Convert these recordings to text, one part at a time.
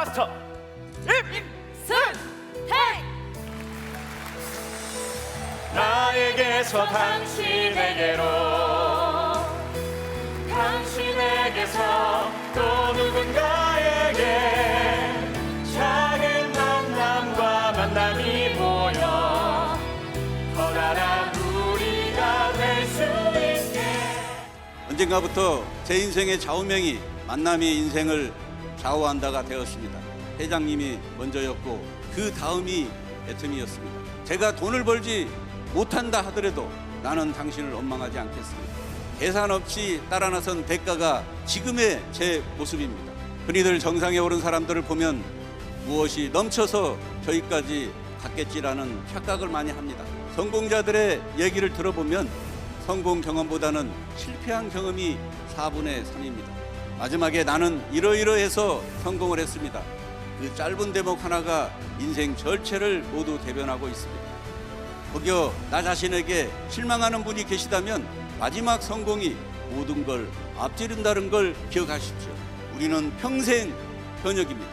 마스터 임승택. 나에게서 당신에게로, 당신에게서 또 누군가에게 작은 만남과 만남이 모여 커다란 우리가 될 수 있게. 언젠가부터 제 인생의 좌우명이 만남이 인생을 좌우한다가 되었습니다. 회장님이 먼저였고 그 다음이 애터미였습니다. 제가 돈을 벌지 못한다 하더라도 나는 당신을 원망하지 않겠습니다. 계산 없이 따라 나선 대가가 지금의 제 모습입니다. 흔히들 정상에 오른 사람들을 보면 무엇이 넘쳐서 저기까지 갔겠지라는 착각을 많이 합니다. 성공자들의 얘기를 들어보면 성공 경험보다는 실패한 경험이 4분의 3입니다. 마지막에 나는 이러이러해서 성공을 했습니다. 그 짧은 대목 하나가 인생 전체를 모두 대변하고 있습니다. 혹여 나 자신에게 실망하는 분이 계시다면 마지막 성공이 모든 걸 앞지른다는 걸 기억하십시오. 우리는 평생 현역입니다.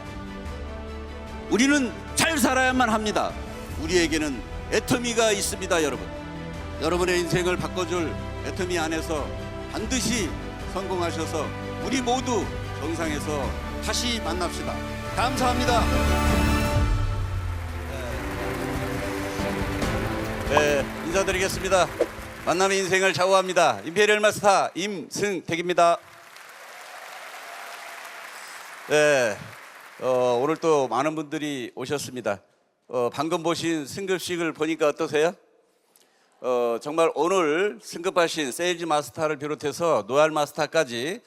우리는 잘 살아야만 합니다. 우리에게는 애터미가 있습니다. 여러분의 인생을 바꿔줄 애터미 안에서 반드시 성공하셔서 우리 모두 정상에서 다시 만납시다. 감사합니다. 네, 인사드리겠습니다. 만남의 인생을 좌우합니다. 임페리얼 마스터 임승택입니다. 네, 오늘 또 많은 분들이 오셨습니다. 방금 보신 승급식을 보니까 어떠세요? 정말 오늘 승급하신 세일즈 마스터를 비롯해서 노알 마스터까지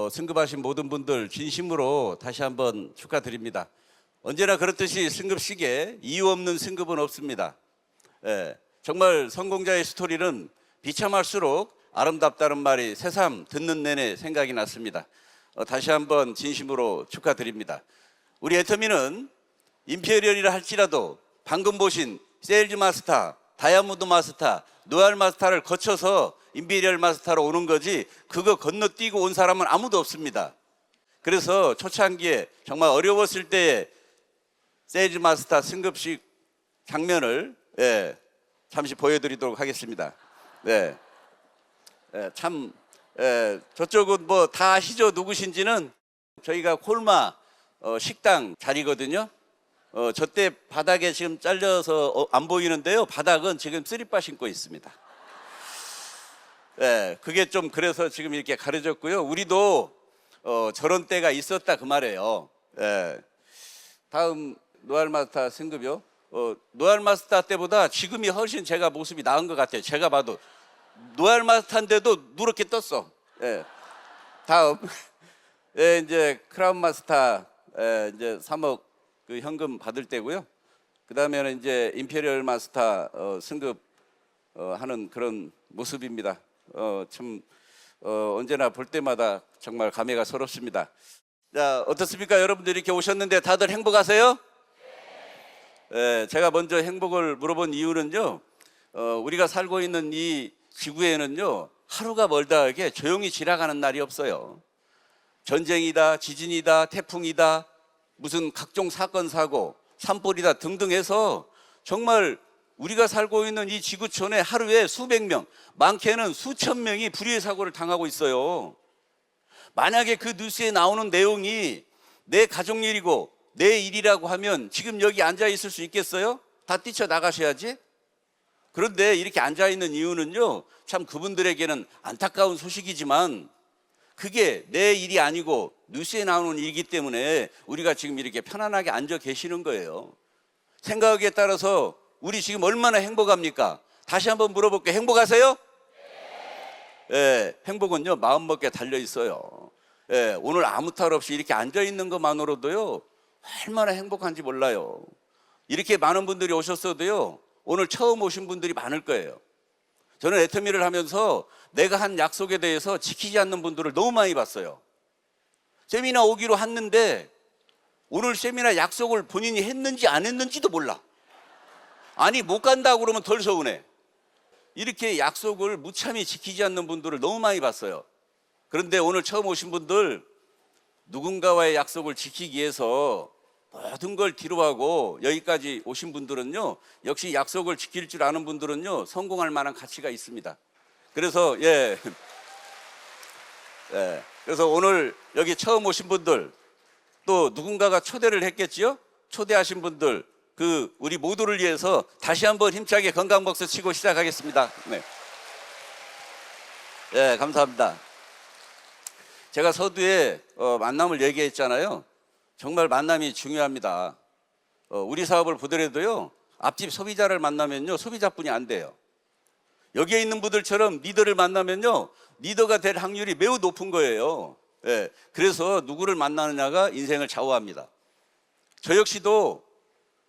승급하신 모든 분들 진심으로 다시 한번 축하드립니다. 언제나 그렇듯이 승급식에 이유 없는 승급은 없습니다. 정말 성공자의 스토리는 비참할수록 아름답다는 말이 새삼 듣는 내내 생각이 났습니다. 다시 한번 진심으로 축하드립니다. 우리 애터미는 임페리얼이라 할지라도 방금 보신 세일즈 마스터, 다이아몬드 마스터, 노알 마스터를 거쳐서 임페리얼 마스터로 오는 거지 그거 건너뛰고 온 사람은 아무도 없습니다. 그래서 초창기에 정말 어려웠을 때의 세일즈 마스터 승급식 장면을 잠시 보여드리도록 하겠습니다. 저쪽은 뭐 다 아시죠? 누구신지는 저희가 콜마 식당 자리거든요. 저때 바닥에 지금 잘려서 안 보이는데요. 바닥은 지금 쓰리빠 신고 있습니다. 그게 좀 그래서 지금 이렇게 가려졌고요. 우리도 저런 때가 있었다 그 말이에요. 다음 노알 마스터 승급이요. 노알 마스터 때보다 지금이 훨씬 제가 모습이 나은 것 같아요. 제가 봐도 노알 마스터인데도 누렇게 떴어. 다음 이제 크라운 마스터 이제 3억 그 현금 받을 때고요. 그 다음에는 이제 임페리얼 마스터 승급 하는 그런 모습입니다. 참 언제나 볼 때마다 정말 감회가 새롭습니다. 자, 어떻습니까? 여러분들이 이렇게 오셨는데 다들 행복하세요? 제가 먼저 행복을 물어본 이유는요, 우리가 살고 있는 이 지구에는요, 하루가 멀다 하게 조용히 지나가는 날이 없어요. 전쟁이다, 지진이다, 태풍이다, 무슨 각종 사건, 사고, 산불이다 등등 해서 정말 우리가 살고 있는 이 지구촌에 하루에 수백 명, 많게는 수천 명이 불의의 사고를 당하고 있어요. 만약에 그 뉴스에 나오는 내용이 내 가족 일이고 내 일이라고 하면 지금 여기 앉아 있을 수 있겠어요? 다 뛰쳐나가셔야지. 그런데 이렇게 앉아 있는 이유는요, 참 그분들에게는 안타까운 소식이지만 그게 내 일이 아니고 뉴스에 나오는 일이기 때문에 우리가 지금 이렇게 편안하게 앉아 계시는 거예요. 생각에 따라서 우리 지금 얼마나 행복합니까? 다시 한번 물어볼게요. 행복하세요? 행복은요, 마음먹기에 달려 있어요. 오늘 아무 탈 없이 이렇게 앉아 있는 것만으로도요, 얼마나 행복한지 몰라요. 이렇게 많은 분들이 오셨어도요, 오늘 처음 오신 분들이 많을 거예요. 저는 애터미를 하면서 내가 한 약속에 대해서 지키지 않는 분들을 너무 많이 봤어요. 세미나 오기로 했는데 오늘 세미나 약속을 본인이 했는지 안 했는지도 몰라. 아니 못 간다고 그러면 덜 서운해. 이렇게 약속을 무참히 지키지 않는 분들을 너무 많이 봤어요. 그런데 오늘 처음 오신 분들 누군가와의 약속을 지키기 위해서 모든 걸 뒤로하고 여기까지 오신 분들은요, 역시 약속을 지킬 줄 아는 분들은요, 성공할 만한 가치가 있습니다. 그래서 그래서 오늘 여기 처음 오신 분들, 또 누군가가 초대를 했겠지요? 초대하신 분들, 우리 모두를 위해서 다시 한번 힘차게 건강박수 치고 시작하겠습니다. 네, 감사합니다. 제가 서두에 만남을 얘기했잖아요. 정말 만남이 중요합니다. 우리 사업을 보더라도요, 앞집 소비자를 만나면요, 소비자뿐이 안 돼요. 여기에 있는 분들처럼 리더를 만나면요, 리더가 될 확률이 매우 높은 거예요. 그래서 누구를 만나느냐가 인생을 좌우합니다. 저 역시도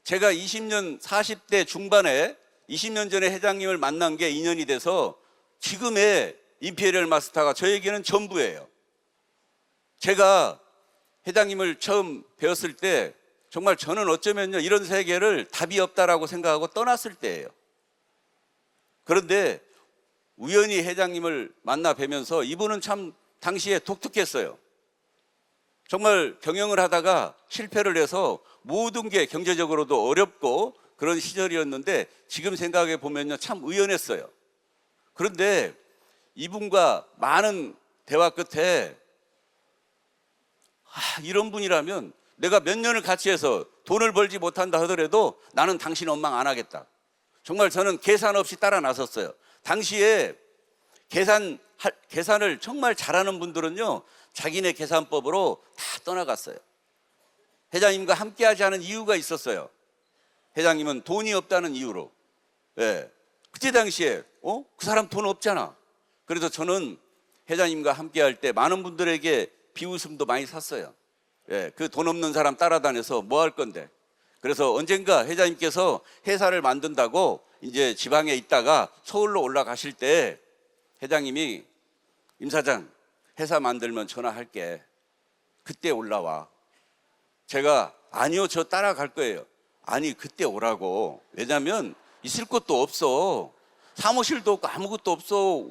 제가 20년, 40대 중반에 20년 전에 회장님을 만난 게 인연이 돼서 지금의 임페리얼 마스터가 저에게는 전부예요. 제가 회장님을 처음 배웠을 때 정말 저는 어쩌면요, 이런 세계를 답이 없다라고 생각하고 떠났을 때예요. 그런데 우연히 회장님을 만나 뵈면서 이분은 참 당시에 독특했어요. 정말 경영을 하다가 실패를 해서 모든 게 경제적으로도 어렵고 그런 시절이었는데 지금 생각해 보면요, 참 의연했어요. 그런데 이분과 많은 대화 끝에 이런 분이라면 내가 몇 년을 같이 해서 돈을 벌지 못한다 하더라도 나는 당신 원망 안 하겠다. 정말 저는 계산 없이 따라 나섰어요. 당시에 계산을 정말 잘하는 분들은요, 자기네 계산법으로 다 떠나갔어요. 회장님과 함께하지 않은 이유가 있었어요. 회장님은 돈이 없다는 이유로. 그때 당시에 그 사람 돈 없잖아. 그래서 저는 회장님과 함께할 때 많은 분들에게 비웃음도 많이 샀어요. 그 돈 없는 사람 따라다녀서 뭐 할 건데. 그래서 언젠가 회장님께서 회사를 만든다고 이제 지방에 있다가 서울로 올라가실 때 회장님이 임 사장, 회사 만들면 전화할게. 그때 올라와. 제가 아니요, 저 따라갈 거예요. 아니, 그때 오라고. 왜냐면 있을 곳도 없어. 사무실도 없고 아무것도 없어.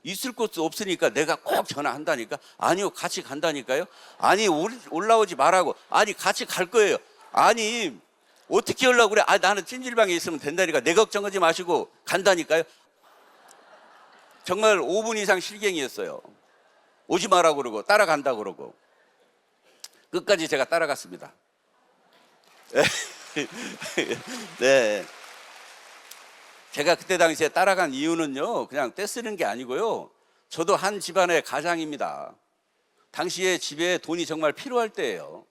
있을 곳도 없으니까 내가 꼭 전화한다니까. 아니요, 같이 간다니까요. 아니, 올라오지 말라고. 아니, 같이 갈 거예요. 아니, 어떻게 하려고 그래. 나는 찜질방에 있으면 된다니까. 내 걱정하지 마시고 간다니까요. 정말 5분 이상 실갱이였어요. 오지 마라고 그러고 따라간다고 그러고. 끝까지 제가 따라갔습니다. 네. 제가 그때 당시에 따라간 이유는요, 그냥 떼쓰는 게 아니고요, 저도 한 집안의 가장입니다. 당시에 집에 돈이 정말 필요할 때예요.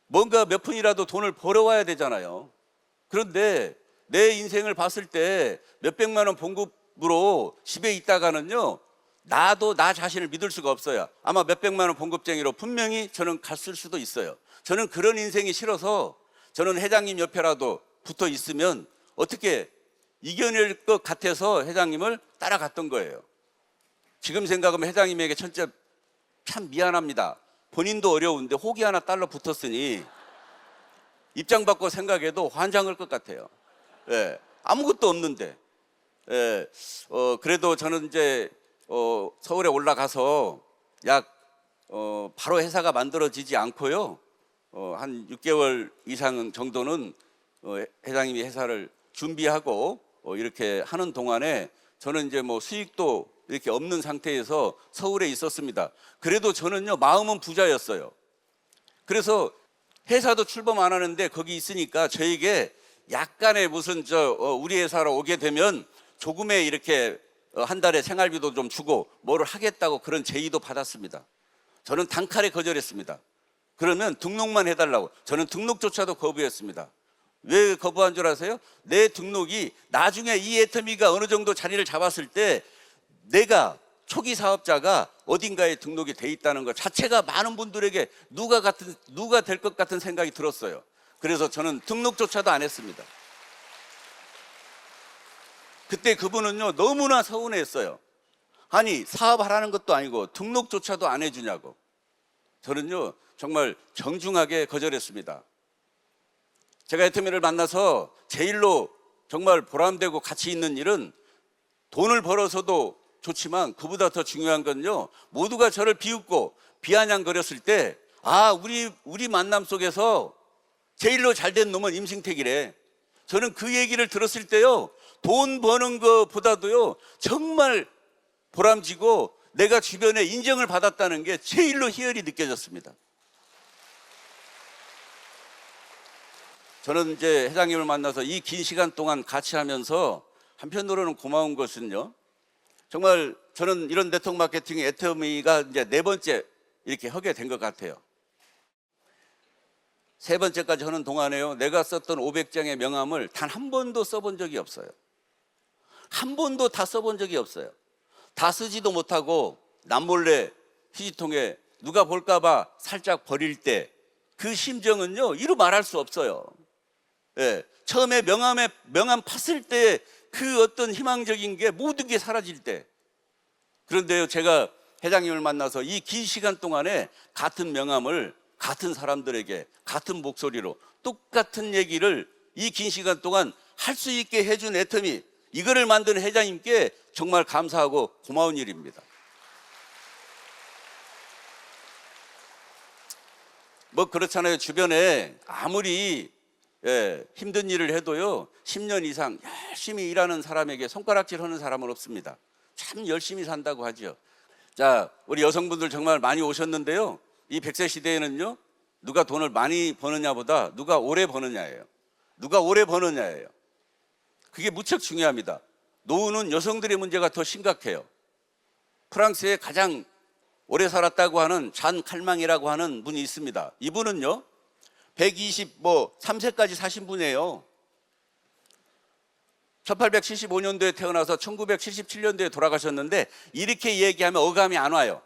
뭔가 몇 푼이라도 돈을 벌어와야 되잖아요. 그런데 내 인생을 봤을 때 몇백만 원 봉급으로 집에 있다가는요, 나도 나 자신을 믿을 수가 없어요. 아마 몇백만 원 봉급쟁이로 분명히 저는 갔을 수도 있어요. 저는 그런 인생이 싫어서 저는 회장님 옆에라도 붙어 있으면 어떻게 이겨낼 것 같아서 회장님을 따라갔던 거예요. 지금 생각하면 회장님에게 진짜 참 미안합니다. 본인도 어려운데 혹이 하나 달러 붙었으니 입장 바꿔 생각해도 환장할 것 같아요. 아무것도 없는데. 그래도 저는 이제 서울에 올라가서 바로 회사가 만들어지지 않고요, 한 6개월 이상 정도는 회장님이 회사를 준비하고 이렇게 하는 동안에 저는 이제 뭐 수익도 이렇게 없는 상태에서 서울에 있었습니다. 그래도 저는요, 마음은 부자였어요. 그래서 회사도 출범 안 하는데 거기 있으니까 저에게 약간의 무슨 우리 회사로 오게 되면 조금의 이렇게 한 달에 생활비도 좀 주고 뭐를 하겠다고 그런 제의도 받았습니다. 저는 단칼에 거절했습니다. 그러면 등록만 해달라고. 저는 등록조차도 거부했습니다. 왜 거부한 줄 아세요? 내 등록이 나중에 이 애터미가 어느 정도 자리를 잡았을 때 내가 초기 사업자가 어딘가에 등록이 돼 있다는 것 자체가 많은 분들에게 누가 될 것 같은 생각이 들었어요. 그래서 저는 등록조차도 안 했습니다. 그때 그분은요, 너무나 서운했어요. 아니, 사업하라는 것도 아니고 등록조차도 안 해주냐고. 저는요, 정말 정중하게 거절했습니다. 제가 애터미를 만나서 제일로 정말 보람되고 가치 있는 일은 돈을 벌어서도 좋지만 그보다 더 중요한 건요, 모두가 저를 비웃고 비아냥거렸을 때 아, 우리 만남 속에서 제일로 잘된 놈은 임승택이래. 저는 그 얘기를 들었을 때요, 돈 버는 것보다도요, 정말 보람지고 내가 주변에 인정을 받았다는 게 제일로 희열이 느껴졌습니다. 저는 이제 회장님을 만나서 이 긴 시간 동안 같이 하면서 한편으로는 고마운 것은요, 정말 저는 이런 네트워크 마케팅의 애터미가 이제 4번째 이렇게 하게 된 것 같아요. 3번째까지 하는 동안에요, 내가 썼던 500장의 명함을 단 한 번도 써본 적이 없어요. 한 번도 다 써본 적이 없어요. 다 쓰지도 못하고 남몰래 휴지통에 누가 볼까봐 살짝 버릴 때 그 심정은요, 이루 말할 수 없어요. 예, 처음에 명함 팠을 때 그 어떤 희망적인 게 모든 게 사라질 때. 그런데요, 제가 회장님을 만나서 이 긴 시간 동안에 같은 명함을 같은 사람들에게 같은 목소리로 똑같은 얘기를 이 긴 시간 동안 할 수 있게 해준 애터미, 이거를 만든 회장님께 정말 감사하고 고마운 일입니다. 뭐 그렇잖아요. 주변에 아무리 힘든 일을 해도요, 10년 이상 열심히 일하는 사람에게 손가락질 하는 사람은 없습니다. 참 열심히 산다고 하죠. 자, 우리 여성분들 정말 많이 오셨는데요, 이 100세 시대에는요, 누가 돈을 많이 버느냐보다 누가 오래 버느냐예요. 누가 오래 버느냐예요. 그게 무척 중요합니다. 노후는 여성들의 문제가 더 심각해요. 프랑스에 가장 오래 살았다고 하는 잔 칼망이라고 하는 분이 있습니다. 이분은요, 123세까지 사신 분이에요. 1875년도에 태어나서 1977년도에 돌아가셨는데, 이렇게 얘기하면 어감이 안 와요.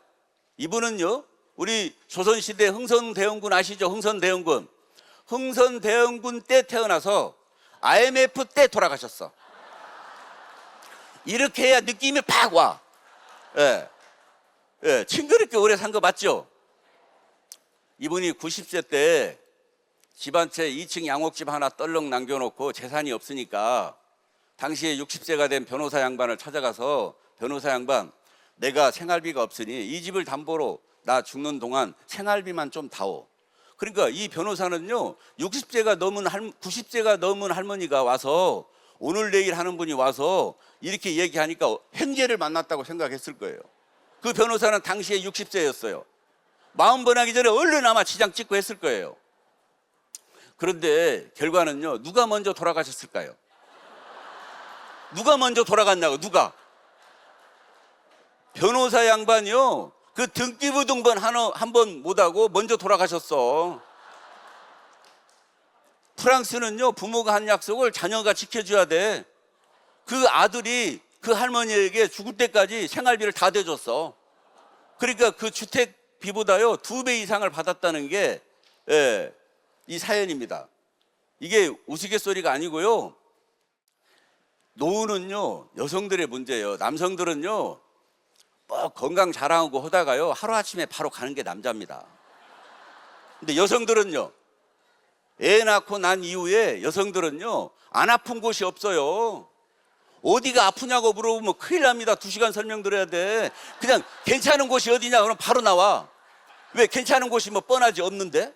이분은요, 우리 조선시대 흥선대원군 아시죠? 흥선대원군. 흥선대원군 때 태어나서 IMF 때 돌아가셨어. 이렇게 해야 느낌이 팍 와. 징그럽게 오래 산 거 맞죠? 이분이 90세 때 집 한 채 2층 양옥집 하나 떨렁 남겨놓고 재산이 없으니까 당시에 60세가 된 변호사 양반을 찾아가서, 변호사 양반, 내가 생활비가 없으니 이 집을 담보로 나 죽는 동안 생활비만 좀 다오. 그러니까 이 변호사는요, 90세가 넘은 할머니가 와서, 오늘 내일 하는 분이 와서 이렇게 얘기하니까 횡재를 만났다고 생각했을 거예요. 그 변호사는 당시에 60세였어요. 마음 변하기 전에 얼른 아마 지장 찍고 했을 거예요. 그런데 결과는요, 누가 먼저 돌아가셨을까요? 누가 먼저 돌아갔냐고. 누가? 변호사 양반이요, 그 등기부등본 한 번 못하고 먼저 돌아가셨어. 프랑스는요, 부모가 한 약속을 자녀가 지켜줘야 돼. 그 아들이 그 할머니에게 죽을 때까지 생활비를 다 대줬어. 그러니까 그 주택비보다요 2배 이상을 받았다는 게 이 사연입니다. 이게 우스갯소리가 아니고요, 노후는요 여성들의 문제예요. 남성들은요 뭐 건강 자랑하고 하다가요 하루아침에 바로 가는 게 남자입니다. 근데 여성들은요, 애 낳고 난 이후에 여성들은요 안 아픈 곳이 없어요. 어디가 아프냐고 물어보면 큰일 납니다. 2시간 설명 들어야 돼. 그냥 괜찮은 곳이 어디냐 그러면 바로 나와. 왜? 괜찮은 곳이 뭐 뻔하지 없는데?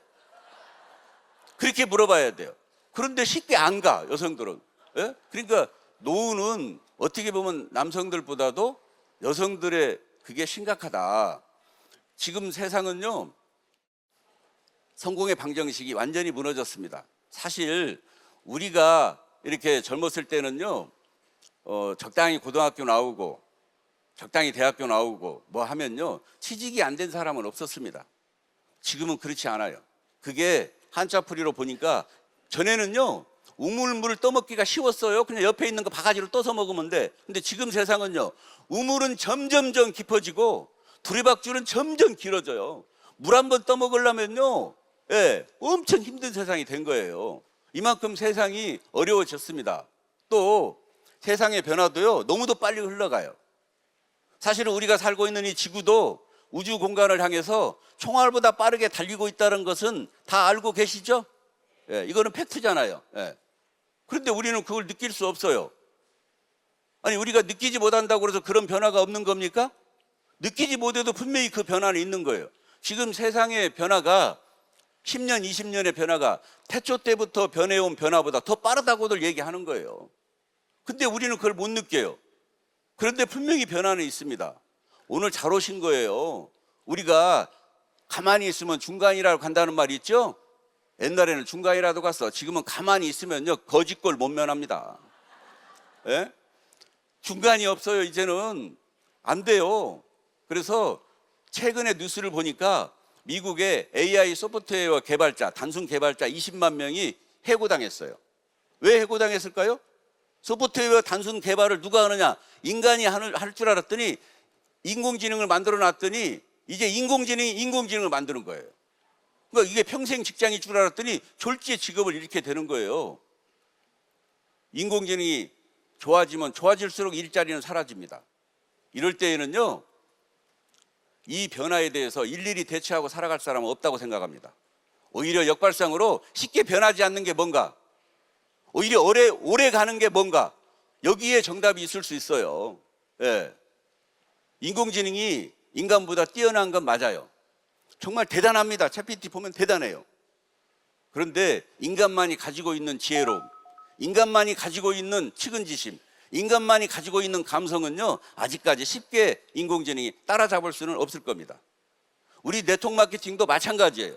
그렇게 물어봐야 돼요. 그런데 쉽게 안 가, 여성들은. 예? 그러니까 노후는 어떻게 보면 남성들보다도 여성들의 그게 심각하다. 지금 세상은요 성공의 방정식이 완전히 무너졌습니다. 사실 우리가 이렇게 젊었을 때는요 적당히 고등학교 나오고 적당히 대학교 나오고 뭐 하면요 취직이 안 된 사람은 없었습니다. 지금은 그렇지 않아요. 그게 한자풀이로 보니까 전에는요 우물물을 떠먹기가 쉬웠어요. 그냥 옆에 있는 거 바가지로 떠서 먹으면 돼. 근데 지금 세상은요 우물은 점점점 깊어지고 두리박줄은 점점 길어져요. 물 한 번 떠먹으려면요 엄청 힘든 세상이 된 거예요. 이만큼 세상이 어려워졌습니다. 또 세상의 변화도요 너무도 빨리 흘러가요. 사실은 우리가 살고 있는 이 지구도 우주 공간을 향해서 총알보다 빠르게 달리고 있다는 것은 다 알고 계시죠? 이거는 팩트잖아요. 그런데 우리는 그걸 느낄 수 없어요. 아니 우리가 느끼지 못한다고 해서 그런 변화가 없는 겁니까? 느끼지 못해도 분명히 그 변화는 있는 거예요. 지금 세상의 변화가 10년, 20년의 변화가 태초 때부터 변해온 변화보다 더 빠르다고들 얘기하는 거예요. 근데 우리는 그걸 못 느껴요. 그런데 분명히 변화는 있습니다. 오늘 잘 오신 거예요. 우리가 가만히 있으면 중간이라고 간다는 말이 있죠? 옛날에는 중간이라도 갔어. 지금은 가만히 있으면요, 거짓골 못 면합니다. 예? 중간이 없어요. 이제는 안 돼요. 그래서 최근에 뉴스를 보니까 미국의 AI 소프트웨어 개발자, 단순 개발자 20만 명이 해고당했어요. 왜 해고당했을까요? 소프트웨어 단순 개발을 누가 하느냐? 인간이 할 줄 알았더니 인공지능을 만들어 놨더니 이제 인공지능이 인공지능을 만드는 거예요. 그러니까 이게 평생 직장일 줄 알았더니 졸지에 직업을 잃게 되는 거예요. 인공지능이 좋아지면 좋아질수록 일자리는 사라집니다. 이럴 때에는요, 이 변화에 대해서 일일이 대처하고 살아갈 사람은 없다고 생각합니다. 오히려 역발상으로 쉽게 변하지 않는 게 뭔가, 오히려 오래 가는 게 뭔가, 여기에 정답이 있을 수 있어요. 예. 인공지능이 인간보다 뛰어난 건 맞아요. 정말 대단합니다. 챗GPT 보면 대단해요. 그런데 인간만이 가지고 있는 지혜로움, 인간만이 가지고 있는 측은지심, 인간만이 가지고 있는 감성은요, 아직까지 쉽게 인공지능이 따라잡을 수는 없을 겁니다. 우리 네트워크 마케팅도 마찬가지예요.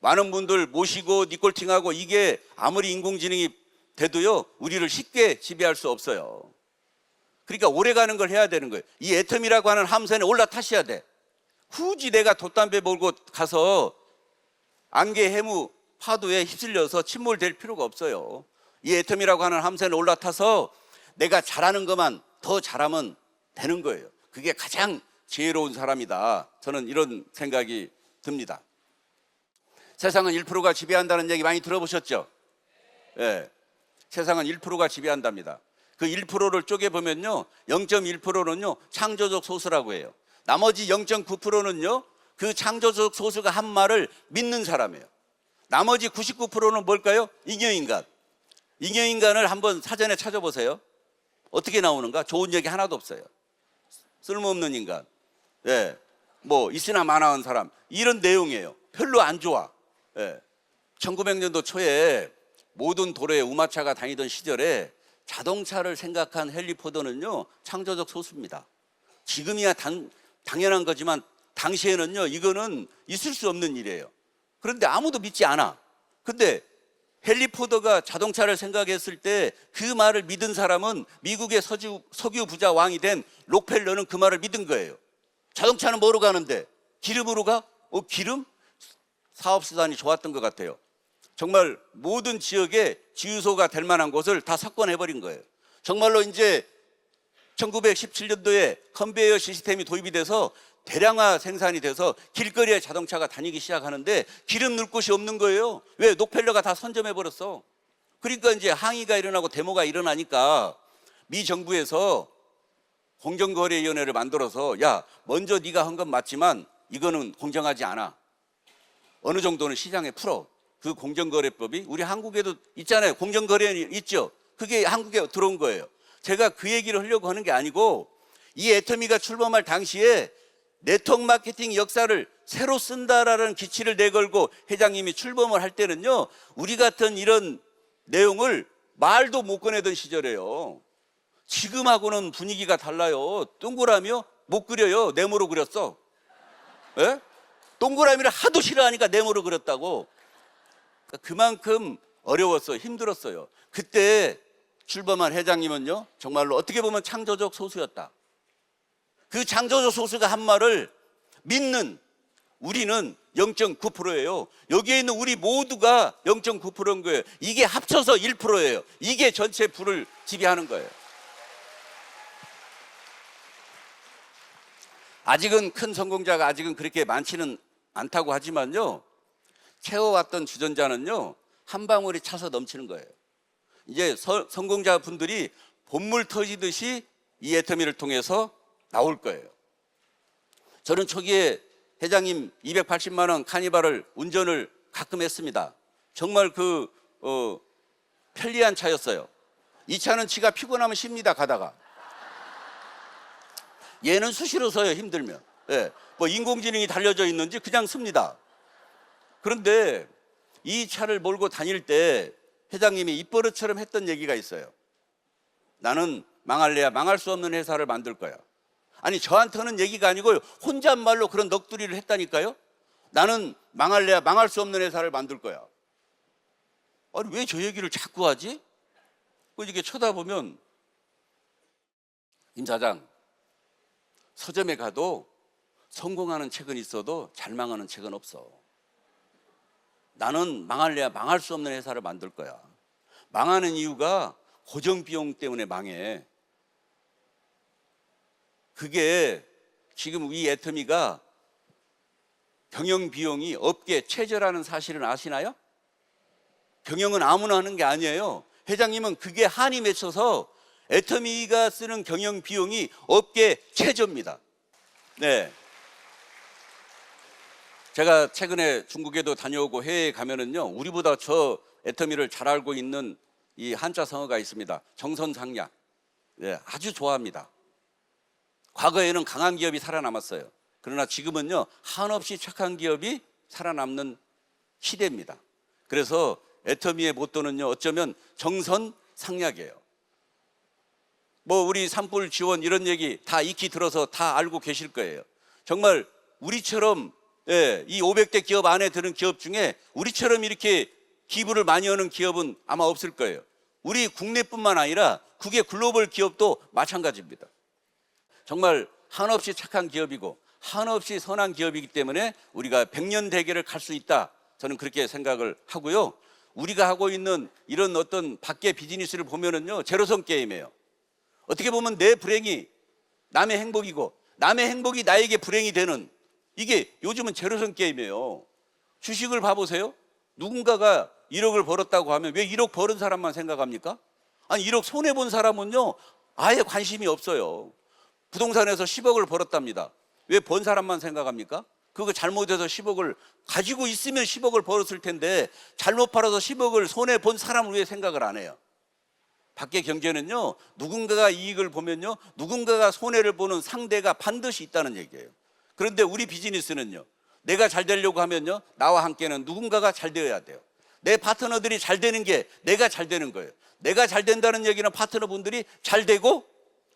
많은 분들 모시고 니콜팅하고 이게 아무리 인공지능이 돼도요, 우리를 쉽게 지배할 수 없어요. 그러니까 오래가는 걸 해야 되는 거예요. 이 애텀이라고 하는 함선에 올라타셔야 돼. 굳이 내가 돛담배 몰고 가서 안개 해무 파도에 휩쓸려서 침몰될 필요가 없어요. 이 애텀이라고 하는 함선에 올라타서 내가 잘하는 것만 더 잘하면 되는 거예요. 그게 가장 지혜로운 사람이다. 저는 이런 생각이 듭니다. 세상은 1%가 지배한다는 얘기 많이 들어보셨죠? 예. 세상은 1%가 지배한답니다. 그 1%를 쪼개보면요, 0.1%는요, 창조적 소수라고 해요. 나머지 0.9%는요, 그 창조적 소수가 한 말을 믿는 사람이에요. 나머지 99%는 뭘까요? 잉여인간. 잉여인간을 한번 사전에 찾아보세요. 어떻게 나오는가? 좋은 얘기 하나도 없어요. 쓸모없는 인간. 예. 뭐 있으나 마나한 사람. 이런 내용이에요. 별로 안 좋아. 예. 1900년도 초에 모든 도로에 우마차가 다니던 시절에 자동차를 생각한 헨리 포더는요, 창조적 소수입니다. 지금이야 당연한 거지만 당시에는요, 이거는 있을 수 없는 일이에요. 그런데 아무도 믿지 않아. 근데 헨리 포더가 자동차를 생각했을 때 그 말을 믿은 사람은 미국의 석유 부자 왕이 된 록펠러는 그 말을 믿은 거예요. 자동차는 뭐로 가는데? 기름으로 가? 기름? 사업수단이 좋았던 것 같아요. 정말 모든 지역에 지유소가 될 만한 곳을 다 석권해버린 거예요. 정말로 이제 1917년도에 컨베이어 시스템이 도입이 돼서 대량화 생산이 돼서 길거리에 자동차가 다니기 시작하는데 기름 넣을 곳이 없는 거예요. 왜? 록펠러가 다 선점해버렸어. 그러니까 이제 항의가 일어나고 데모가 일어나니까 미 정부에서 공정거래위원회를 만들어서, 야, 먼저 네가 한 건 맞지만 이거는 공정하지 않아. 어느 정도는 시장에 풀어. 그 공정거래법이 우리 한국에도 있잖아요. 공정거래는 있죠. 그게 한국에 들어온 거예요. 제가 그 얘기를 하려고 하는 게 아니고, 이 애터미가 출범할 당시에 네트워크 마케팅 역사를 새로 쓴다라는 기치를 내걸고 회장님이 출범을 할 때는요, 우리 같은 이런 내용을 말도 못 꺼내던 시절이에요. 지금하고는 분위기가 달라요. 동그라미요? 못 그려요. 네모로 그렸어. 예? 동그라미를 하도 싫어하니까 네모로 그렸다고. 그만큼 어려웠어요. 힘들었어요. 그때 출범한 회장님은요, 정말로 어떻게 보면 창조적 소수였다. 그 창조적 소수가 한 말을 믿는 우리는 0.9%예요. 여기에 있는 우리 모두가 0.9%인 거예요. 이게 합쳐서 1%예요. 이게 전체 부를 지배하는 거예요. 아직은 큰 성공자가 아직은 그렇게 많지는 않다고 하지만요, 채워왔던 주전자는요, 한 방울이 차서 넘치는 거예요. 이제 성공자 분들이 본물 터지듯이 이 애터미를 통해서 나올 거예요. 저는 초기에 회장님 280만 원 카니발을 운전을 가끔 했습니다. 정말 편리한 차였어요. 이 차는 지가 피곤하면 쉽니다, 가다가. 얘는 수시로 서요, 힘들면. 예. 뭐 인공지능이 달려져 있는지 그냥 씁니다. 그런데 이 차를 몰고 다닐 때 회장님이 입버릇처럼 했던 얘기가 있어요. 나는 망할래야 망할 수 없는 회사를 만들 거야. 아니, 저한테는 얘기가 아니고 혼잣말로 그런 넋두리를 했다니까요. 나는 망할래야 망할 수 없는 회사를 만들 거야. 아니, 왜 저 얘기를 자꾸 하지? 이렇게 쳐다보면, 임 사장, 서점에 가도 성공하는 책은 있어도 잘 망하는 책은 없어. 나는 망할래야 망할 수 없는 회사를 만들 거야. 망하는 이유가 고정비용 때문에 망해. 그게 지금 이 애터미가 경영비용이 업계 최저라는 사실은 아시나요? 경영은 아무나 하는 게 아니에요. 회장님은 그게 한이 맺혀서 애터미가 쓰는 경영비용이 업계 최저입니다. 네. 제가 최근에 중국에도 다녀오고 해외에 가면은요, 우리보다 저 애터미를 잘 알고 있는 이 한자 성어가 있습니다. 정선상략. 네, 아주 좋아합니다. 과거에는 강한 기업이 살아남았어요. 그러나 지금은요, 한없이 착한 기업이 살아남는 시대입니다. 그래서 애터미의 모토는요, 어쩌면 정선상략이에요. 뭐 우리 산불 지원 이런 얘기 다 익히 들어서 다 알고 계실 거예요. 정말 우리처럼, 이 500대 기업 안에 드는 기업 중에 우리처럼 이렇게 기부를 많이 하는 기업은 아마 없을 거예요. 우리 국내뿐만 아니라 국외 글로벌 기업도 마찬가지입니다. 정말 한없이 착한 기업이고 한없이 선한 기업이기 때문에 우리가 100년 대계를 갈 수 있다, 저는 그렇게 생각을 하고요. 우리가 하고 있는 이런 어떤 밖의 비즈니스를 보면은요, 제로섬 게임이에요. 어떻게 보면 내 불행이 남의 행복이고 남의 행복이 나에게 불행이 되는, 이게 요즘은 제로섬 게임이에요. 주식을 봐보세요. 누군가가 1억을 벌었다고 하면 왜 1억 벌은 사람만 생각합니까? 아니, 1억 손해본 사람은요, 아예 관심이 없어요. 부동산에서 10억을 벌었답니다. 왜 번 사람만 생각합니까? 그거 잘못해서 10억을 가지고 있으면 10억을 벌었을 텐데 잘못 팔아서 10억을 손해본 사람을 왜 생각을 안 해요? 밖의 경제는요, 누군가가 이익을 보면요, 누군가가 손해를 보는 상대가 반드시 있다는 얘기예요. 그런데 우리 비즈니스는요, 내가 잘 되려고 하면요, 나와 함께는 누군가가 잘 되어야 돼요. 내 파트너들이 잘 되는 게 내가 잘 되는 거예요. 내가 잘 된다는 얘기는 파트너분들이 잘 되고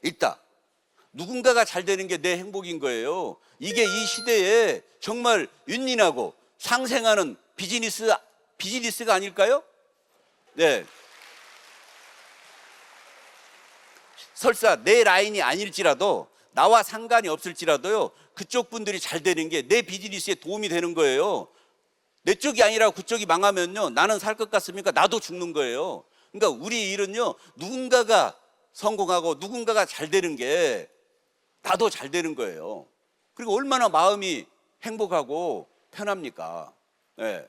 있다. 누군가가 잘 되는 게 내 행복인 거예요. 이게 이 시대에 정말 윈윈하고 상생하는 비즈니스가 아닐까요? 네. 설사 내 라인이 아닐지라도, 나와 상관이 없을지라도요, 그쪽 분들이 잘 되는 게 내 비즈니스에 도움이 되는 거예요. 내 쪽이 아니라 그쪽이 망하면요, 나는 살 것 같습니까? 나도 죽는 거예요. 그러니까 우리 일은요, 누군가가 성공하고 누군가가 잘 되는 게 나도 잘 되는 거예요. 그리고 얼마나 마음이 행복하고 편합니까? 네.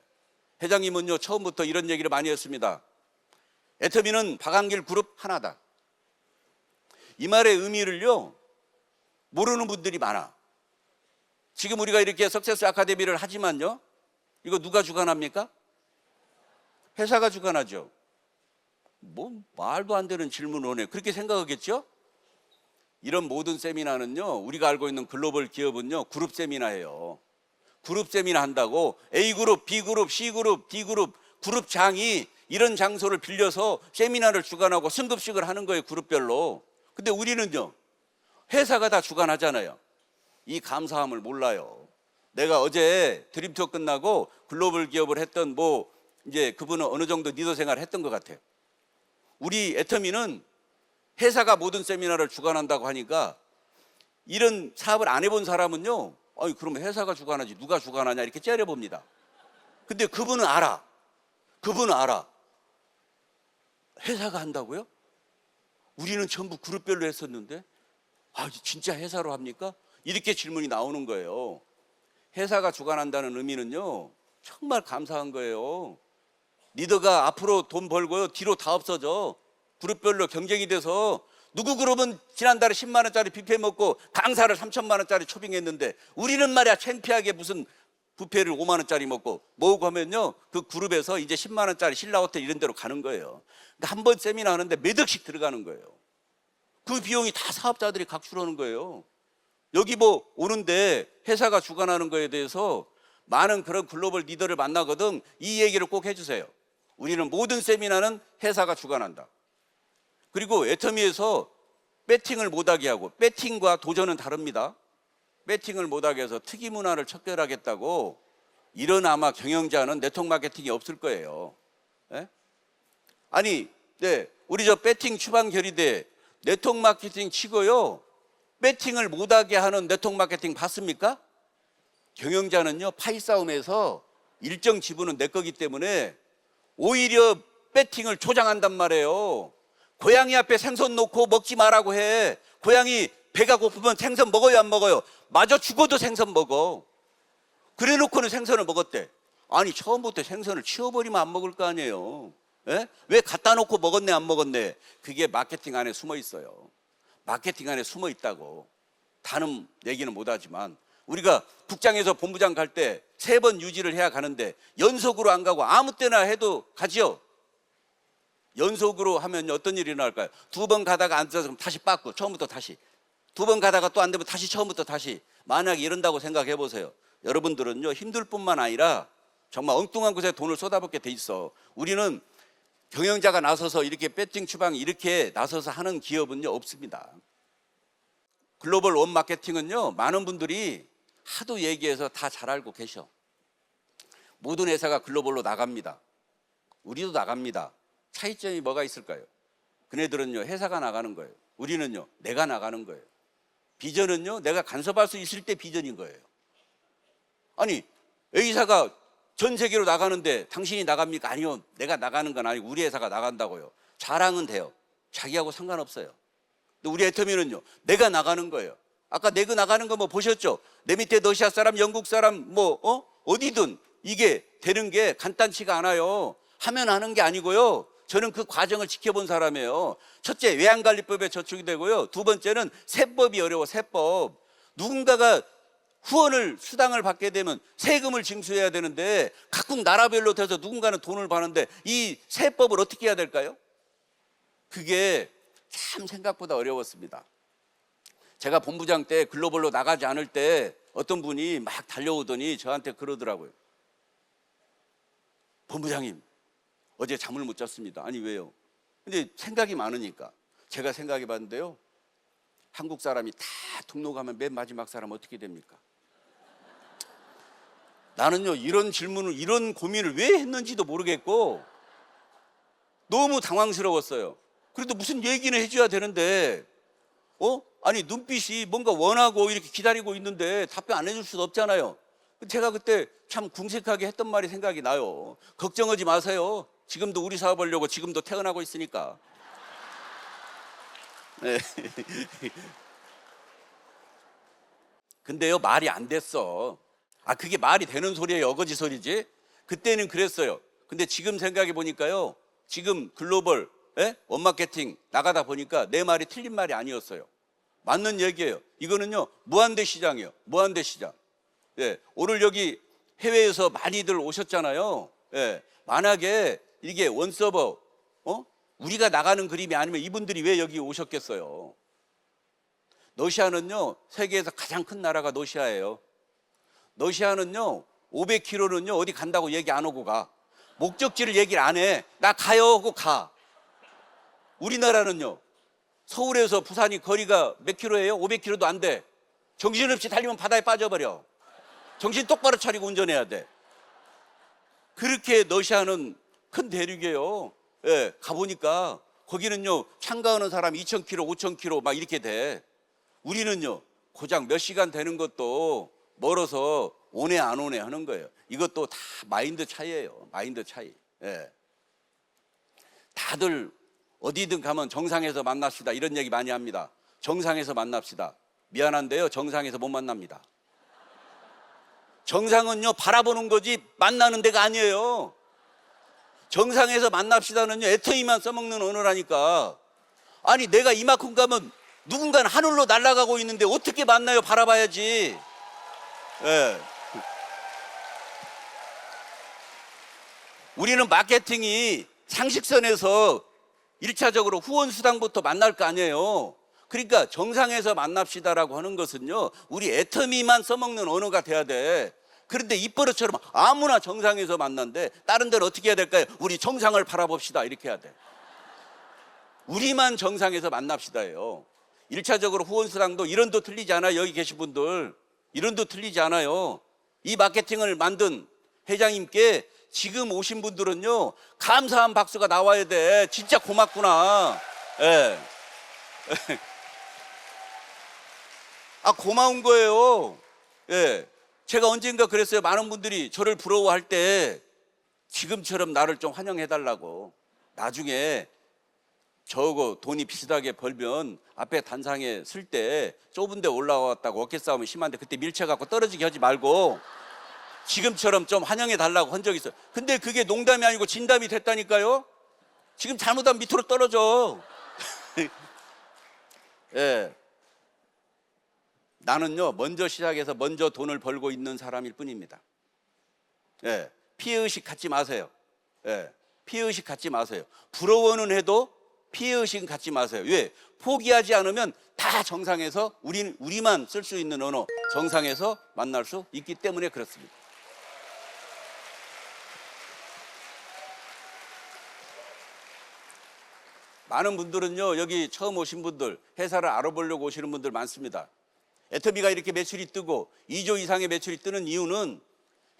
회장님은요, 처음부터 이런 얘기를 많이 했습니다. 애터미는 박한길 그룹 하나다. 이 말의 의미를요, 모르는 분들이 많아. 지금 우리가 이렇게 석세스 아카데미를 하지만요, 이거 누가 주관합니까? 회사가 주관하죠. 뭐 말도 안 되는 질문을 하네, 그렇게 생각하겠죠? 이런 모든 세미나는요, 우리가 알고 있는 글로벌 기업은요, 그룹 세미나예요. 그룹 세미나 한다고 A그룹, B그룹, C그룹, D그룹, 그룹장이 이런 장소를 빌려서 세미나를 주관하고 승급식을 하는 거예요, 그룹별로. 근데 우리는요, 회사가 다 주관하잖아요. 이 감사함을 몰라요. 내가 어제 드림투어 끝나고 글로벌 기업을 했던 이제 그분은 어느 정도 리더 생활을 했던 것 같아요. 우리 애터미는 회사가 모든 세미나를 주관한다고 하니까, 이런 사업을 안 해본 사람은요, 아니, 그럼 회사가 주관하지 누가 주관하냐, 이렇게 째려봅니다. 근데 그분은 알아. 그분은 알아. 회사가 한다고요? 우리는 전부 그룹별로 했었는데, 진짜 회사로 합니까? 이렇게 질문이 나오는 거예요. 회사가 주관한다는 의미는요, 정말 감사한 거예요. 리더가 앞으로 돈 벌고요, 뒤로 다 없어져. 그룹별로 경쟁이 돼서 누구 그룹은 지난달에 10만 원짜리 뷔페 먹고 강사를 3천만 원짜리 초빙했는데, 우리는 말이야 창피하게 무슨 뷔페를 5만 원짜리 먹고 뭐고 하면요, 그 그룹에서 이제 10만 원짜리 신라호텔 이런 데로 가는 거예요. 그러니까 한 번 세미나 하는데 몇 억씩 들어가는 거예요. 그 비용이 다 사업자들이 각출하는 거예요. 여기 뭐 오는데 회사가 주관하는 거에 대해서 많은 그런 글로벌 리더를 만나거든 이 얘기를 꼭 해주세요. 우리는 모든 세미나는 회사가 주관한다. 그리고 애터미에서 배팅을 못하게 하고, 배팅과 도전은 다릅니다. 배팅을 못하게 해서 특이 문화를 척결하겠다고 이런 아마 경영자는 네트워크 마케팅이 없을 거예요. 예? 아니, 네, 우리 저 배팅 추방 결의대 네트워크 마케팅 치고요, 배팅을 못하게 하는 네트워크 마케팅 봤습니까? 경영자는요, 파이 싸움에서 일정 지분은 내 거기 때문에 오히려 배팅을 조장한단 말이에요. 고양이 앞에 생선 놓고 먹지 말라고 해. 고양이 배가 고프면 생선 먹어요, 안 먹어요? 마저 죽어도 생선 먹어. 그래 놓고는 생선을 먹었대. 아니, 처음부터 생선을 치워버리면 안 먹을 거 아니에요. 예? 왜 갖다 놓고 먹었네, 안 먹었네? 그게 마케팅 안에 숨어 있어요. 마케팅 안에 숨어 있다고. 다는 얘기는 못하지만 우리가 국장에서 본부장 갈 때 3번 유지를 해야 가는데 연속으로 안 가고 아무 때나 해도 가지요. 연속으로 하면 어떤 일이 일어날까요? 2번 가다가 안 돼서 다시 빠꾸, 처음부터 다시. 2번 가다가 또 안 되면 다시 처음부터 다시. 만약에 이런다고 생각해 보세요. 여러분들은요, 힘들 뿐만 아니라 정말 엉뚱한 곳에 돈을 쏟아붓게 돼 있어. 우리는 경영자가 나서서 이렇게 배팅 추방 이렇게 나서서 하는 기업은요, 없습니다. 글로벌 원 마케팅은요, 많은 분들이 하도 얘기해서 다 잘 알고 계셔. 모든 회사가 글로벌로 나갑니다. 우리도 나갑니다. 차이점이 뭐가 있을까요? 그네들은요, 회사가 나가는 거예요. 우리는요, 내가 나가는 거예요. 비전은요, 내가 간섭할 수 있을 때 비전인 거예요. 아니, A사가 전 세계로 나가는데 당신이 나갑니까? 아니요, 내가 나가는 건 아니고 우리 회사가 나간다고요. 자랑은 돼요. 자기하고 상관없어요. 근데 우리 애터미는요, 내가 나가는 거예요. 아까 내가 나가는 거 뭐 보셨죠? 내 밑에 러시아 사람, 영국 사람, 어디든 이게 되는 게 간단치가 않아요. 하면 하는 게 아니고요. 저는 그 과정을 지켜본 사람이에요. 첫째, 외환관리법에 저축이 되고요. 두 번째는 세법이 어려워, 세법. 누군가가 후원을, 수당을 받게 되면 세금을 징수해야 되는데 각국 나라별로 돼서 누군가는 돈을 받는데 이 세법을 어떻게 해야 될까요? 그게 참 생각보다 어려웠습니다. 제가 본부장 때 글로벌로 나가지 않을 때 어떤 분이 막 달려오더니 저한테 그러더라고요. 본부장님, 어제 잠을 못 잤습니다. 아니, 왜요? 근데 생각이 많으니까. 제가 생각해 봤는데요, 한국 사람이 다 등록하면 맨 마지막 사람 어떻게 됩니까? 나는요, 이런 질문을, 이런 고민을 왜 했는지도 모르겠고 너무 당황스러웠어요. 그래도 무슨 얘기는 해줘야 되는데 아니, 눈빛이 뭔가 원하고 이렇게 기다리고 있는데 답변 안 해줄 수도 없잖아요. 제가 그때 참 궁색하게 했던 말이 생각이 나요. 걱정하지 마세요. 지금도 우리 사업하려고 지금도 퇴근하고 있으니까. 네. 근데요, 말이 안 됐어. 그게 말이 되는 소리예요, 어거지 소리지? 그때는 그랬어요. 근데 지금 생각해 보니까요, 지금 글로벌 원마케팅 나가다 보니까 내 말이 틀린 말이 아니었어요. 맞는 얘기예요. 이거는요, 무한대 시장이에요. 무한대 시장. 예, 오늘 여기 해외에서 많이들 오셨잖아요. 예, 만약에 이게 원서버, 우리가 나가는 그림이 아니면 이분들이 왜 여기 오셨겠어요? 러시아는요, 세계에서 가장 큰 나라가 러시아예요. 러시아는요, 500km는요, 어디 간다고 얘기 안 하고 가. 목적지를 얘기를 안 해. 나 가요 하고 가. 우리나라는요, 서울에서 부산이 거리가 몇 킬로예요? 500km도 안 돼. 정신없이 달리면 바다에 빠져버려. 정신 똑바로 차리고 운전해야 돼. 그렇게 러시아는 큰 대륙이에요. 예, 가보니까 거기는요, 참가하는 사람 2,000km, 5,000km 막 이렇게 돼. 우리는요, 고작 몇 시간 되는 것도 멀어서 오네 안 오네 하는 거예요. 이것도 다 마인드 차이예요. 마인드 차이. 예. 다들 어디든 가면 정상에서 만납시다 이런 얘기 많이 합니다. 정상에서 만납시다. 미안한데요, 정상에서 못 만납니다. 정상은요, 바라보는 거지 만나는 데가 아니에요. 정상에서 만납시다는요, 애터미만 써먹는 언어라니까. 아니, 내가 이만큼 가면 누군가는 하늘로 날아가고 있는데 어떻게 만나요? 바라봐야지. 예. 우리는 마케팅이 상식선에서 1차적으로 후원 수당부터 만날 거 아니에요. 그러니까 정상에서 만납시다라고 하는 것은요, 우리 애터미만 써먹는 언어가 돼야 돼. 그런데 입버릇처럼 아무나 정상에서 만난데 다른 데는 어떻게 해야 될까요? 우리 정상을 바라봅시다 이렇게 해야 돼. 우리만 정상에서 만납시다예요. 1차적으로 후원수당도 이론도 틀리지 않아요. 여기 계신 분들 이론도 틀리지 않아요. 이 마케팅을 만든 회장님께 지금 오신 분들은요, 감사한 박수가 나와야 돼. 진짜 고맙구나. 예. 아, 고마운 거예요. 예. 제가 언젠가 그랬어요. 많은 분들이 저를 부러워할 때 지금처럼 나를 좀 환영해달라고. 나중에 저거 돈이 비슷하게 벌면 앞에 단상에 쓸 때 좁은 데 올라왔다고 어깨 싸움이 심한데 그때 밀쳐갖고 떨어지게 하지 말고 지금처럼 좀 환영해달라고 한 적이 있어요. 근데 그게 농담이 아니고 진담이 됐다니까요. 지금 잘못하면 밑으로 떨어져. 예. 나는요, 먼저 시작해서 먼저 돈을 벌고 있는 사람일 뿐입니다. 예. 피해의식 갖지 마세요. 예. 피해의식 갖지 마세요. 부러워는 해도 피해의식은 갖지 마세요. 왜? 포기하지 않으면 다 정상에서 우리만 쓸 수 있는 언어 정상에서 만날 수 있기 때문에 그렇습니다. 많은 분들은요, 여기 처음 오신 분들, 회사를 알아보려고 오시는 분들 많습니다. 애터미가 이렇게 매출이 뜨고 2조 이상의 매출이 뜨는 이유는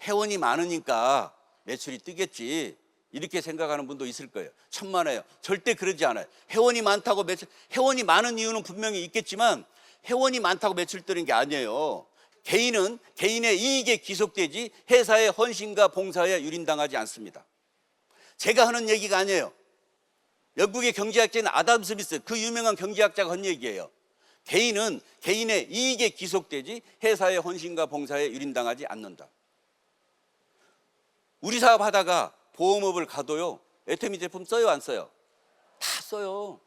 회원이 많으니까 매출이 뜨겠지, 이렇게 생각하는 분도 있을 거예요. 천만에요. 절대 그러지 않아요. 회원이 많다고 회원이 많은 이유는 분명히 있겠지만 회원이 많다고 매출 뜨는 게 아니에요. 개인은 개인의 이익에 귀속되지 회사의 헌신과 봉사에 유린당하지 않습니다. 제가 하는 얘기가 아니에요. 영국의 경제학자인 아담 스미스, 그 유명한 경제학자가 한 얘기예요. 개인은 개인의 이익에 귀속되지 회사의 헌신과 봉사에 유린당하지 않는다. 우리 사업 하다가 보험업을 가도요, 애터미 제품 써요, 안 써요? 다 써요.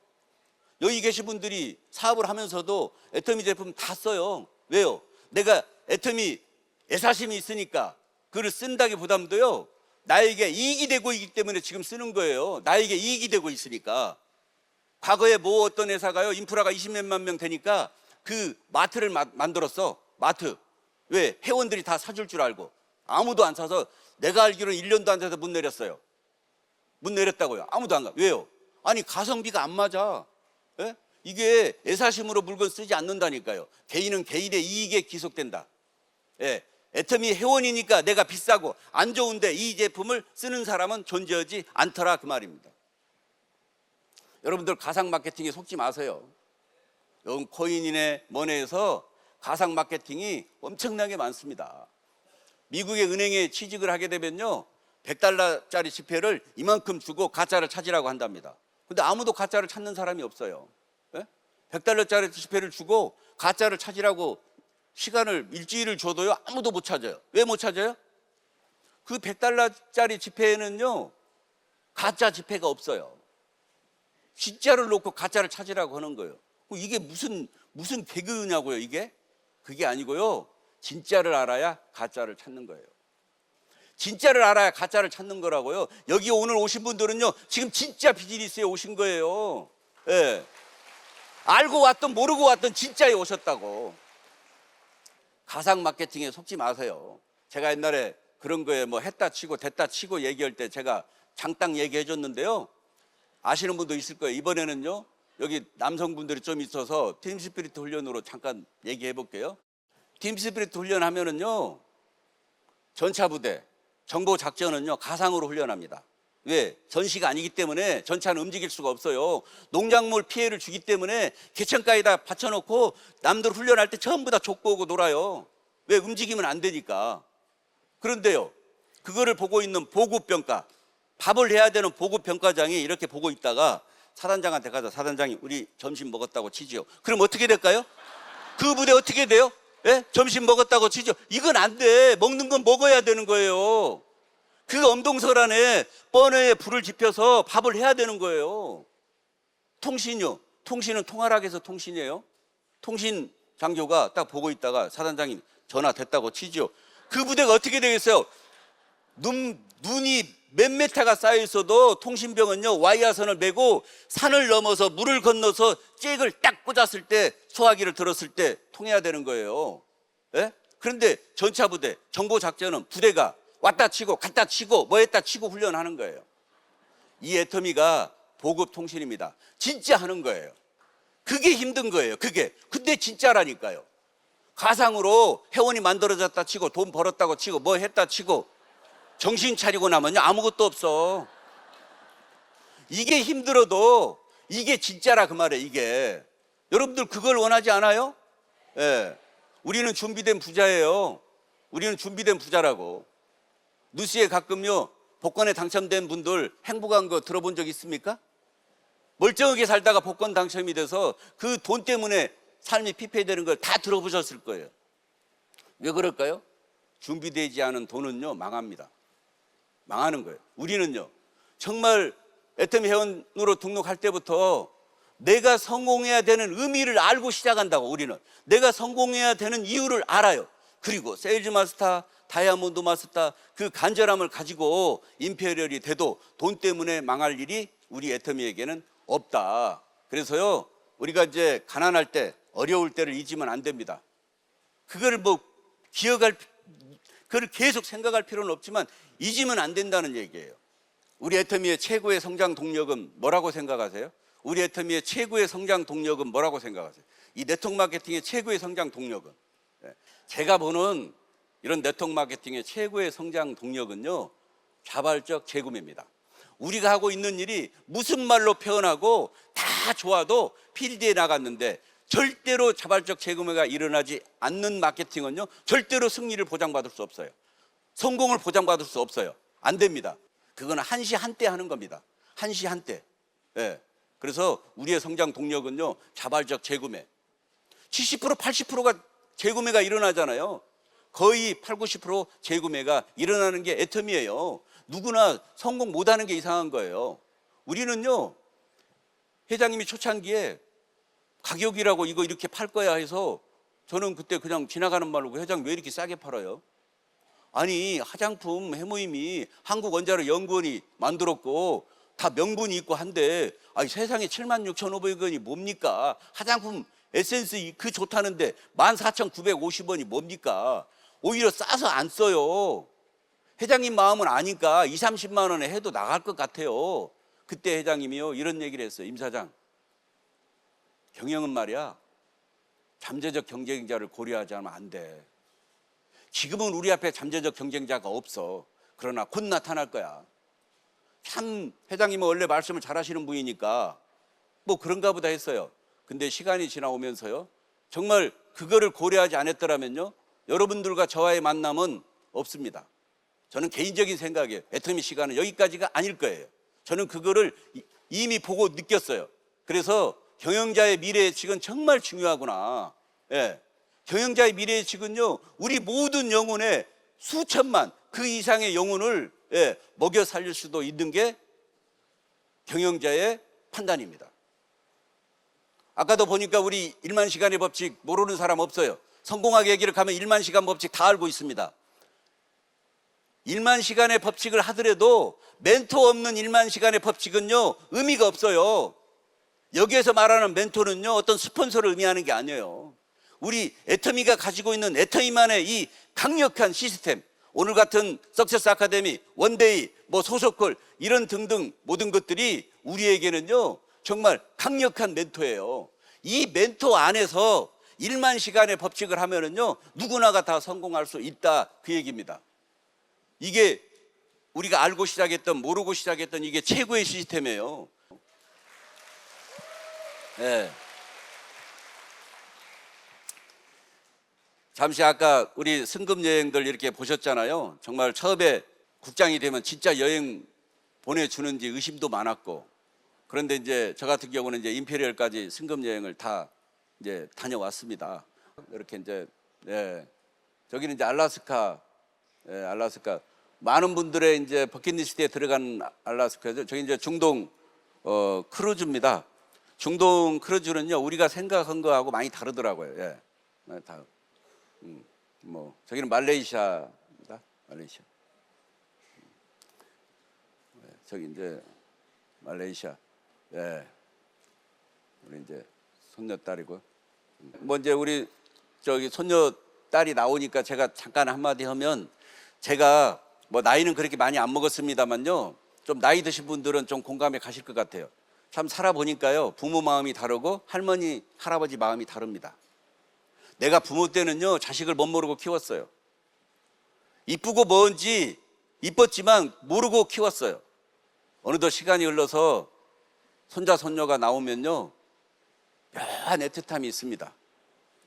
여기 계신 분들이 사업을 하면서도 애터미 제품 다 써요. 왜요? 내가 애터미 애사심이 있으니까 그걸 쓴다기보다도요, 나에게 이익이 되고 있기 때문에 지금 쓰는 거예요. 나에게 이익이 되고 있으니까. 과거에 뭐 어떤 회사가요, 인프라가 20몇만 명 되니까 그 마트를 만들었어. 마트. 왜? 회원들이 다 사줄 줄 알고. 아무도 안 사서, 내가 알기로는 1년도 안 돼서 문 내렸어요. 문 내렸다고요. 아무도 안 가. 왜요? 아니, 가성비가 안 맞아. 예? 이게 애사심으로 물건 쓰지 않는다니까요. 개인은 개인의 이익에 귀속된다. 예. 애터미 회원이니까 내가 비싸고 안 좋은데 이 제품을 쓰는 사람은 존재하지 않더라, 그 말입니다. 여러분들 가상 마케팅에 속지 마세요. 코인이네 뭐네에서 가상 마케팅이 엄청나게 많습니다. 미국의 은행에 취직을 하게 되면요, $100짜리 지폐를 이만큼 주고 가짜를 찾으라고 한답니다. 근데 아무도 가짜를 찾는 사람이 없어요. 예? $100짜리 지폐를 주고 가짜를 찾으라고 시간을 일주일을 줘도요, 아무도 못 찾아요. 왜 못 찾아요? 그 $100짜리 지폐에는요, 가짜 지폐가 없어요. 진짜를 놓고 가짜를 찾으라고 하는 거예요. 이게 무슨 개그냐고요, 이게? 그게 아니고요, 진짜를 알아야 가짜를 찾는 거예요. 진짜를 알아야 가짜를 찾는 거라고요. 여기 오늘 오신 분들은요, 지금 진짜 비즈니스에 오신 거예요. 예. 알고 왔든 모르고 왔든 진짜에 오셨다고. 가상 마케팅에 속지 마세요. 제가 옛날에 그런 거에 뭐 했다 치고 됐다 치고 얘기할 때 제가 장딱 얘기해 줬는데요, 아시는 분도 있을 거예요. 이번에는요, 여기 남성분들이 좀 있어서 팀 스피릿 훈련으로 잠깐 얘기해 볼게요. 팀 스피릿 훈련하면은요, 전차부대, 정보작전은요, 가상으로 훈련합니다. 왜? 전시가 아니기 때문에 전차는 움직일 수가 없어요. 농작물 피해를 주기 때문에 개천가에다 받쳐놓고 남들 훈련할 때 전부 다 족보 오고 놀아요. 왜? 움직이면 안 되니까. 그런데요, 그거를 보고 있는 보급병과, 밥을 해야 되는 보급병과장이 이렇게 보고 있다가 사단장한테 가서, 사단장이 우리 점심 먹었다고 치지요. 그럼 어떻게 될까요? 그 부대 어떻게 돼요? 예? 점심 먹었다고 치죠. 이건 안 돼. 먹는 건 먹어야 되는 거예요. 그 엄동설 안에 뻔에 불을 지펴서 밥을 해야 되는 거예요. 통신요. 통신은 통화락에서 해서 통신이에요. 통신 장교가 딱 보고 있다가 사단장님 전화 됐다고 치죠. 그 부대가 어떻게 되겠어요? 눈이 몇 메타가 쌓여 있어도 통신병은요 와이어선을 메고 산을 넘어서 물을 건너서 잭을 딱 꽂았을 때 소화기를 들었을 때 통해야 되는 거예요. 예? 그런데 전차부대, 정보작전은 부대가 왔다 치고 갔다 치고 뭐 했다 치고 훈련하는 거예요. 이 애터미가 보급 통신입니다. 진짜 하는 거예요. 그게 힘든 거예요. 그게. 근데 진짜라니까요. 가상으로 회원이 만들어졌다 치고 돈 벌었다고 치고 뭐 했다 치고 정신 차리고 나면요 아무것도 없어. 이게 힘들어도 이게 진짜라 그 말이에요. 이게 여러분들 그걸 원하지 않아요? 예. 우리는 준비된 부자예요. 우리는 준비된 부자라고. 뉴스에 가끔요 복권에 당첨된 분들 행복한 거 들어본 적 있습니까? 멀쩡하게 살다가 복권 당첨이 돼서 그 돈 때문에 삶이 피폐되는 걸 다 들어보셨을 거예요. 왜 그럴까요? 준비되지 않은 돈은요 망합니다. 망하는 거예요. 우리는요 정말 애터미 회원으로 등록할 때부터 내가 성공해야 되는 의미를 알고 시작한다고. 우리는 내가 성공해야 되는 이유를 알아요. 그리고 세일즈 마스터, 다이아몬드 마스터 그 간절함을 가지고 임페리얼이 돼도 돈 때문에 망할 일이 우리 애터미에게는 없다. 그래서요 우리가 이제 가난할 때 어려울 때를 잊으면 안 됩니다. 그거를 뭐 그걸 계속 생각할 필요는 없지만 잊으면 안 된다는 얘기예요. 우리 애터미의 최고의 성장 동력은 뭐라고 생각하세요? 우리 애터미의 최고의 성장 동력은 뭐라고 생각하세요? 이 네트워크 마케팅의 최고의 성장 동력은, 제가 보는 이런 네트워크 마케팅의 최고의 성장 동력은요 자발적 재구매입니다. 우리가 하고 있는 일이 무슨 말로 표현하고 다 좋아도 필드에 나갔는데 절대로 자발적 재구매가 일어나지 않는 마케팅은요 절대로 승리를 보장받을 수 없어요. 성공을 보장받을 수 없어요. 안 됩니다. 그건 한시 한때 하는 겁니다. 한시 한때. 예. 그래서 우리의 성장 동력은요 자발적 재구매. 70% 80%가 재구매가 일어나잖아요. 거의 8, 90% 재구매가 일어나는 게 애터미예요. 누구나 성공 못하는 게 이상한 거예요. 우리는요 회장님이 초창기에 가격이라고 이거 이렇게 팔 거야 해서 저는 그때 그냥 지나가는 말로 회장 왜 이렇게 싸게 팔아요? 아니 화장품 해모임이 한국원자력연구원이 만들었고 다 명분이 있고 한데 아니 세상에 76,500원이 뭡니까? 화장품 에센스 그 좋다는데 14,950원이 뭡니까? 오히려 싸서 안 써요. 회장님 마음은 아니까 20, 30만 원에 해도 나갈 것 같아요. 그때 회장님이요 이런 얘기를 했어요. 임 사장, 경영은 말이야 잠재적 경쟁자를 고려하지 않으면 안 돼. 지금은 우리 앞에 잠재적 경쟁자가 없어. 그러나 곧 나타날 거야. 참 회장님은 원래 말씀을 잘하시는 분이니까 뭐 그런가 보다 했어요. 근데 시간이 지나오면서요 정말 그거를 고려하지 않았더라면요 여러분들과 저와의 만남은 없습니다. 저는 개인적인 생각이에요. 애터미 시간은 여기까지가 아닐 거예요. 저는 그거를 이미 보고 느꼈어요. 그래서 경영자의 미래예측은 정말 중요하구나. 예. 경영자의 미래예측은요 우리 모든 영혼의 수천만 그 이상의 영혼을 먹여 살릴 수도 있는 게 경영자의 판단입니다. 아까도 보니까 우리 1만 시간의 법칙 모르는 사람 없어요. 성공하게 얘기를 가면 1만 시간 법칙 다 알고 있습니다. 1만 시간의 법칙을 하더라도 멘토 없는 1만 시간의 법칙은요 의미가 없어요. 여기에서 말하는 멘토는요 어떤 스폰서를 의미하는 게 아니에요. 우리 애터미가 가지고 있는 애터미만의 이 강력한 시스템, 오늘 같은 석세스 아카데미, 원데이, 뭐 소속콜 이런 등등 모든 것들이 우리에게는요 정말 강력한 멘토예요. 이 멘토 안에서 1만 시간의 법칙을 하면은요 누구나가 다 성공할 수 있다 그 얘기입니다. 이게 우리가 알고 시작했던 모르고 시작했던 이게 최고의 시스템이에요. 네. 잠시 아까 우리 승급 여행들 이렇게 보셨잖아요. 정말 처음에 국장이 되면 진짜 여행 보내주는지 의심도 많았고, 그런데 이제 저 같은 경우는 이제 임페리얼까지 승급 여행을 다 이제 다녀왔습니다. 이렇게 이제 저기는 이제 알래스카, 알래스카 많은 분들의 이제 버킷리스트에 들어간 알래스카죠. 저기 이제 중동 크루즈입니다. 중동 크루즈는요 우리가 생각한 거하고 많이 다르더라고요. 다. 뭐 저기는 말레이시아입니다. 말레이시아. 저기 이제 말레이시아, 예, 우리 이제 손녀딸이고, 뭐 이제 우리 저기 손녀딸이 나오니까 제가 잠깐 한마디 하면, 제가 뭐 나이는 그렇게 많이 안 먹었습니다만요, 좀 나이 드신 분들은 좀 공감에 가실 것 같아요. 참 살아보니까요, 부모 마음이 다르고 할머니, 할아버지 마음이 다릅니다. 내가 부모 때는요, 자식을 못 모르고 키웠어요. 이쁘고 뭔지 이뻤지만 모르고 키웠어요. 어느덧 시간이 흘러서 손자, 손녀가 나오면요, 묘한 애틋함이 있습니다.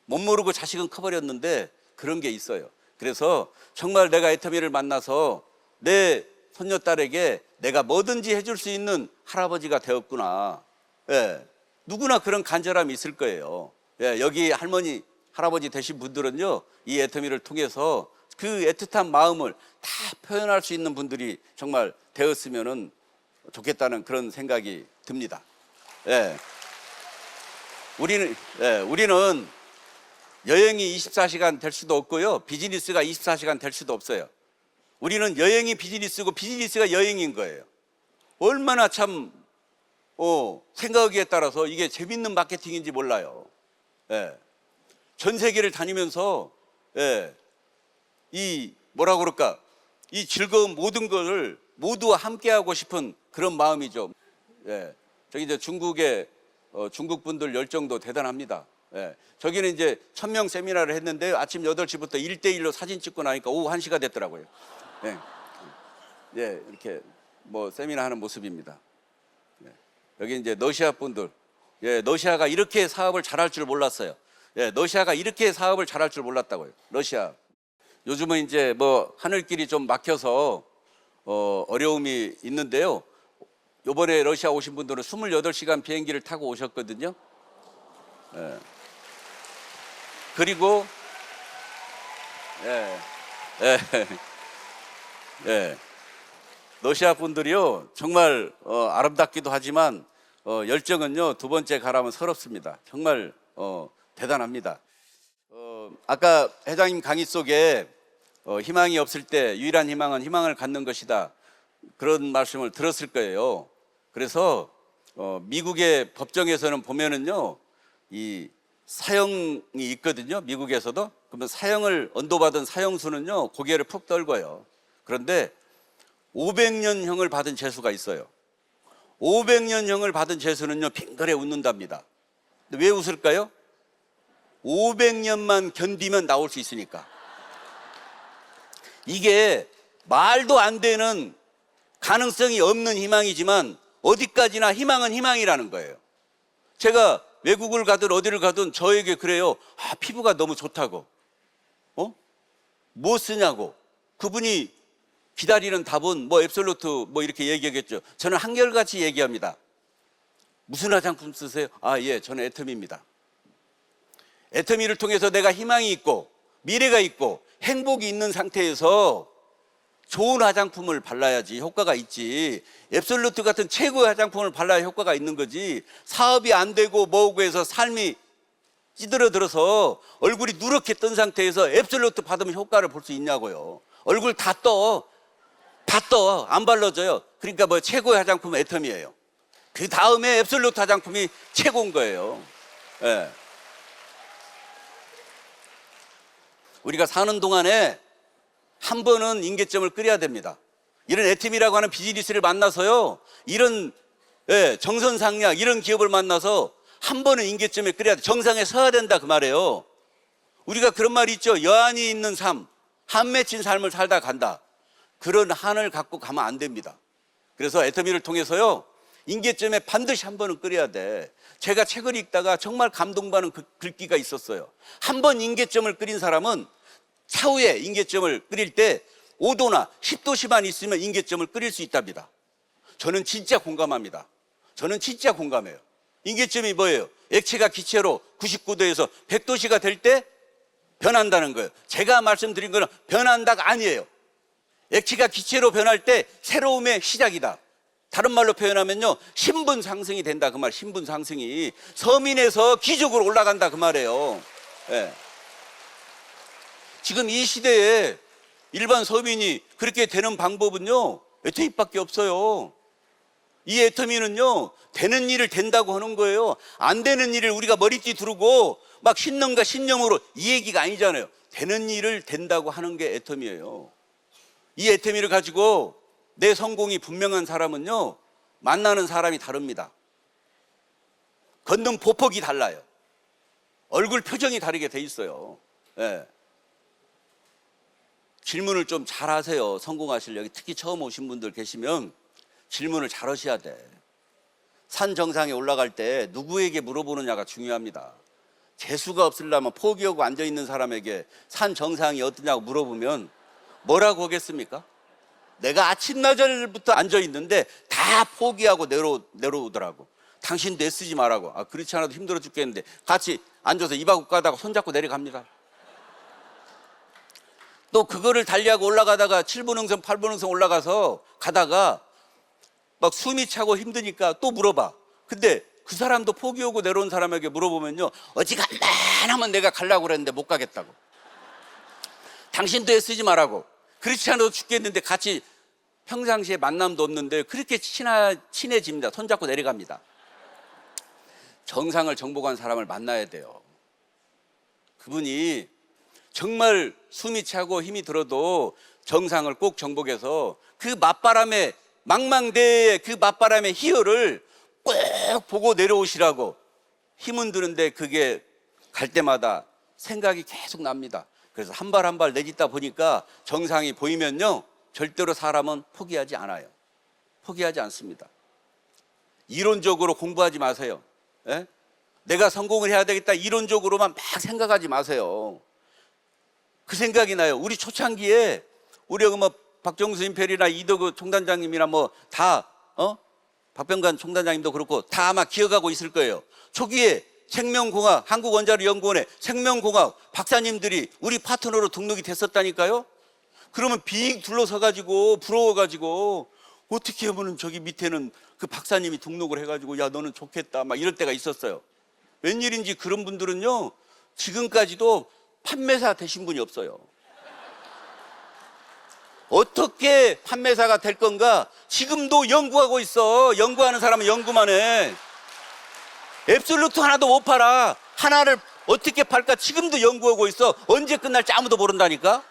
못 모르고 자식은 커버렸는데 그런 게 있어요. 그래서 정말 내가 애터미를 만나서 내 손녀딸에게 내가 뭐든지 해줄 수 있는 할아버지가 되었구나. 예, 누구나 그런 간절함이 있을 거예요. 예, 여기 할머니, 할아버지 되신 분들은요, 이 애터미를 통해서 그 애틋한 마음을 다 표현할 수 있는 분들이 정말 되었으면 좋겠다는 그런 생각이 듭니다. 예. 우리는 여행이 24시간 될 수도 없고요, 비즈니스가 24시간 될 수도 없어요. 우리는 여행이 비즈니스고 비즈니스가 여행인 거예요. 얼마나 참 생각하기에 따라서 이게 재밌는 마케팅인지 몰라요. 예. 전 세계를 다니면서 이 뭐라 그럴까, 이 즐거운 모든 것을 모두와 함께 하고 싶은 그런 마음이죠. 예. 저기 이제 중국의 중국 분들 열정도 대단합니다. 예. 저기는 이제 1000명 세미나를 했는데 아침 8시부터 1대1로 사진 찍고 나니까 오후 1시가 됐더라고요. 예. 예, 이렇게 뭐 세미나 하는 모습입니다. 예. 여기 이제 러시아 분들, 예, 러시아가 이렇게 사업을 잘할 줄 몰랐어요. 예, 러시아가 이렇게 사업을 잘할 줄 몰랐다고요. 러시아. 요즘은 이제 뭐 하늘길이 좀 막혀서 어려움이 있는데요. 요번에 러시아 오신 분들은 28시간 비행기를 타고 오셨거든요. 예. 그리고 러시아 분들이요, 정말 아름답기도 하지만 열정은요, 두 번째 가라면 서럽습니다. 정말 대단합니다. 아까 회장님 강의 속에 희망이 없을 때 유일한 희망은 희망을 갖는 것이다, 그런 말씀을 들었을 거예요. 그래서 미국의 법정에서는 보면은요, 이 사형이 있거든요. 미국에서도. 그러면 사형을 언도받은 사형수는요, 고개를 푹 떨고요. 그런데 500년형을 받은 죄수가 있어요. 500년형을 받은 죄수는요, 빙그레 웃는답니다. 근데 왜 웃을까요? 500년만 견디면 나올 수 있으니까. 이게 말도 안 되는, 가능성이 없는 희망이지만 어디까지나 희망은 희망이라는 거예요. 제가 외국을 가든 어디를 가든 저에게 그래요. 피부가 너무 좋다고. 뭐 쓰냐고. 그분이 기다리는 답은 뭐 앱솔루트 뭐 이렇게 얘기하겠죠. 저는 한결같이 얘기합니다. 무슨 화장품 쓰세요? 예, 저는 애터미입니다. 애터미를 통해서 내가 희망이 있고 미래가 있고 행복이 있는 상태에서 좋은 화장품을 발라야지 효과가 있지, 앱솔루트 같은 최고의 화장품을 발라야 효과가 있는 거지, 사업이 안 되고 뭐고 해서 삶이 찌들어들어서 얼굴이 누렇게 뜬 상태에서 앱솔루트 받으면 효과를 볼 수 있냐고요. 얼굴 다 떠, 안 발라져요. 그러니까 뭐 최고의 화장품은 애터미예요. 그 다음에 앱솔루트 화장품이 최고인 거예요. 예. 우리가 사는 동안에 한 번은 임계점을 끓여야 됩니다. 이런 애터미라고 하는 비즈니스를 만나서요, 이런 정선상략 이런 기업을 만나서 한 번은 임계점에 끓여야 돼. 정상에 서야 된다, 그 말이에요. 우리가 그런 말이 있죠. 여한이 있는 삶, 한 맺힌 삶을 살다 간다. 그런 한을 갖고 가면 안 됩니다. 그래서 애터미를 통해서요, 임계점에 반드시 한 번은 끓여야 돼. 제가 책을 읽다가 정말 감동받는 글귀가 있었어요. 한 번 임계점을 끓인 사람은 차후에 임계점을 끓일 때 5도나 10도씨만 있으면 임계점을 끓일 수 있답니다. 저는 진짜 공감합니다. 저는 진짜 공감해요. 임계점이 뭐예요? 액체가 기체로 99도에서 100도씨가 될 때 변한다는 거예요. 제가 말씀드린 거는 변한다가 아니에요. 액체가 기체로 변할 때 새로움의 시작이다. 다른 말로 표현하면요, 신분 상승이 된다, 그 말. 신분 상승이 서민에서 귀족으로 올라간다, 그 말이에요. 예. 지금 이 시대에 일반 서민이 그렇게 되는 방법은요, 애터미밖에 없어요. 이 애터미는요, 되는 일을 된다고 하는 거예요. 안 되는 일을 우리가 머리띠 두르고 막 신념과 신념으로 이 얘기가 아니잖아요. 되는 일을 된다고 하는 게 애터미예요. 이 애터미를 가지고 내 성공이 분명한 사람은요, 만나는 사람이 다릅니다. 걷는 보폭이 달라요. 얼굴 표정이 다르게 돼 있어요. 예. 질문을 좀 잘하세요. 성공하시려고. 특히 처음 오신 분들 계시면 질문을 잘 하셔야 돼. 산 정상에 올라갈 때 누구에게 물어보느냐가 중요합니다. 재수가 없으려면 포기하고 앉아있는 사람에게 산 정상이 어떠냐고 물어보면 뭐라고 하겠습니까? 내가 아침나절부터 앉아있는데 다 포기하고 내려오더라고. 당신도 애쓰지 말라고. 아, 그렇지 않아도 힘들어 죽겠는데 같이 앉아서 이바구 까다가 손잡고 내려갑니다. 또 그거를 달리하고 올라가다가 7분흥선 8분흥선 올라가서 가다가 막 숨이 차고 힘드니까 또 물어봐. 근데 그 사람도 포기하고 내려온 사람에게 물어보면요, 어지간만하면 내가 가려고 그랬는데 못 가겠다고. 당신도 애쓰지 말라고. 그렇지 않아도 죽겠는데 같이 평상시에 만남도 없는데 그렇게 친해집니다. 손잡고 내려갑니다. 정상을 정복한 사람을 만나야 돼요. 그분이 정말 숨이 차고 힘이 들어도 정상을 꼭 정복해서 그 맞바람에 망망대해의 그 맞바람의 희열을 꼭 보고 내려오시라고. 힘은 드는데 그게 갈 때마다 생각이 계속 납니다. 그래서 한 발 한 발 내딛다 보니까 정상이 보이면요, 절대로 사람은 포기하지 않아요. 포기하지 않습니다. 이론적으로 공부하지 마세요. 예? 내가 성공을 해야 되겠다 이론적으로만 막 생각하지 마세요. 그 생각이 나요. 우리 초창기에 우리 뭐 박정수 임페리나 이덕우 총단장님이나 뭐 다 박병관 총단장님도 그렇고 다 아마 기억하고 있을 거예요. 초기에 생명공학 한국원자로연구원에 생명공학 박사님들이 우리 파트너로 등록이 됐었다니까요. 그러면 빙 둘러서가지고 부러워가지고 어떻게 하면 저기 밑에는 그 박사님이 등록을 해가지고 야 너는 좋겠다 막 이럴 때가 있었어요. 웬일인지 그런 분들은요 지금까지도 판매사 되신 분이 없어요. 어떻게 판매사가 될 건가 지금도 연구하고 있어. 연구하는 사람은 연구만 해. 앱솔루트 하나도 못 팔아. 하나를 어떻게 팔까 지금도 연구하고 있어. 언제 끝날지 아무도 모른다니까.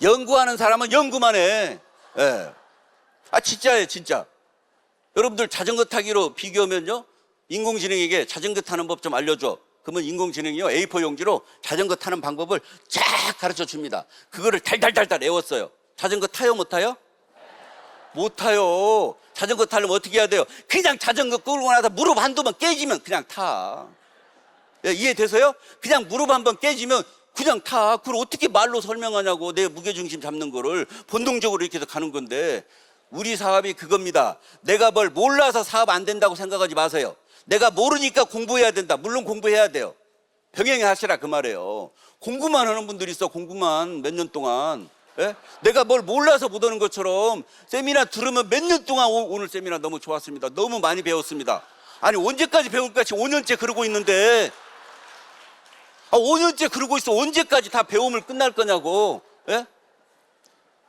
연구하는 사람은 연구만 해. 예. 아 진짜예요 진짜. 여러분들 자전거 타기로 비교하면요, 인공지능에게 자전거 타는 법 좀 알려줘. 그러면 인공지능이요 A4 용지로 자전거 타는 방법을 쫙 가르쳐 줍니다. 그거를 달달달달 외웠어요. 자전거 타요 못 타요? 못 타요. 자전거 타려면 어떻게 해야 돼요? 그냥 자전거 끌고 나서 무릎 한두 번 깨지면 그냥 타. 예, 이해되세요? 그냥 무릎 한번 깨지면 그냥 타. 그걸 어떻게 말로 설명하냐고. 내 무게중심 잡는 거를 본능적으로 이렇게 해서 가는 건데, 우리 사업이 그겁니다. 내가 뭘 몰라서 사업 안 된다고 생각하지 마세요. 내가 모르니까 공부해야 된다. 물론 공부해야 돼요. 병행하시라 그 말이에요. 공부만 하는 분들이 있어. 공부만 몇 년 동안. 예? 내가 뭘 몰라서 못 오는 것처럼 세미나 들으면 몇 년 동안 오늘 세미나 너무 좋았습니다. 너무 많이 배웠습니다. 아니 언제까지 배울까? 지금 5년째 그러고 있는데 5년째 그러고 있어. 언제까지 다 배움을 끝날 거냐고. 예?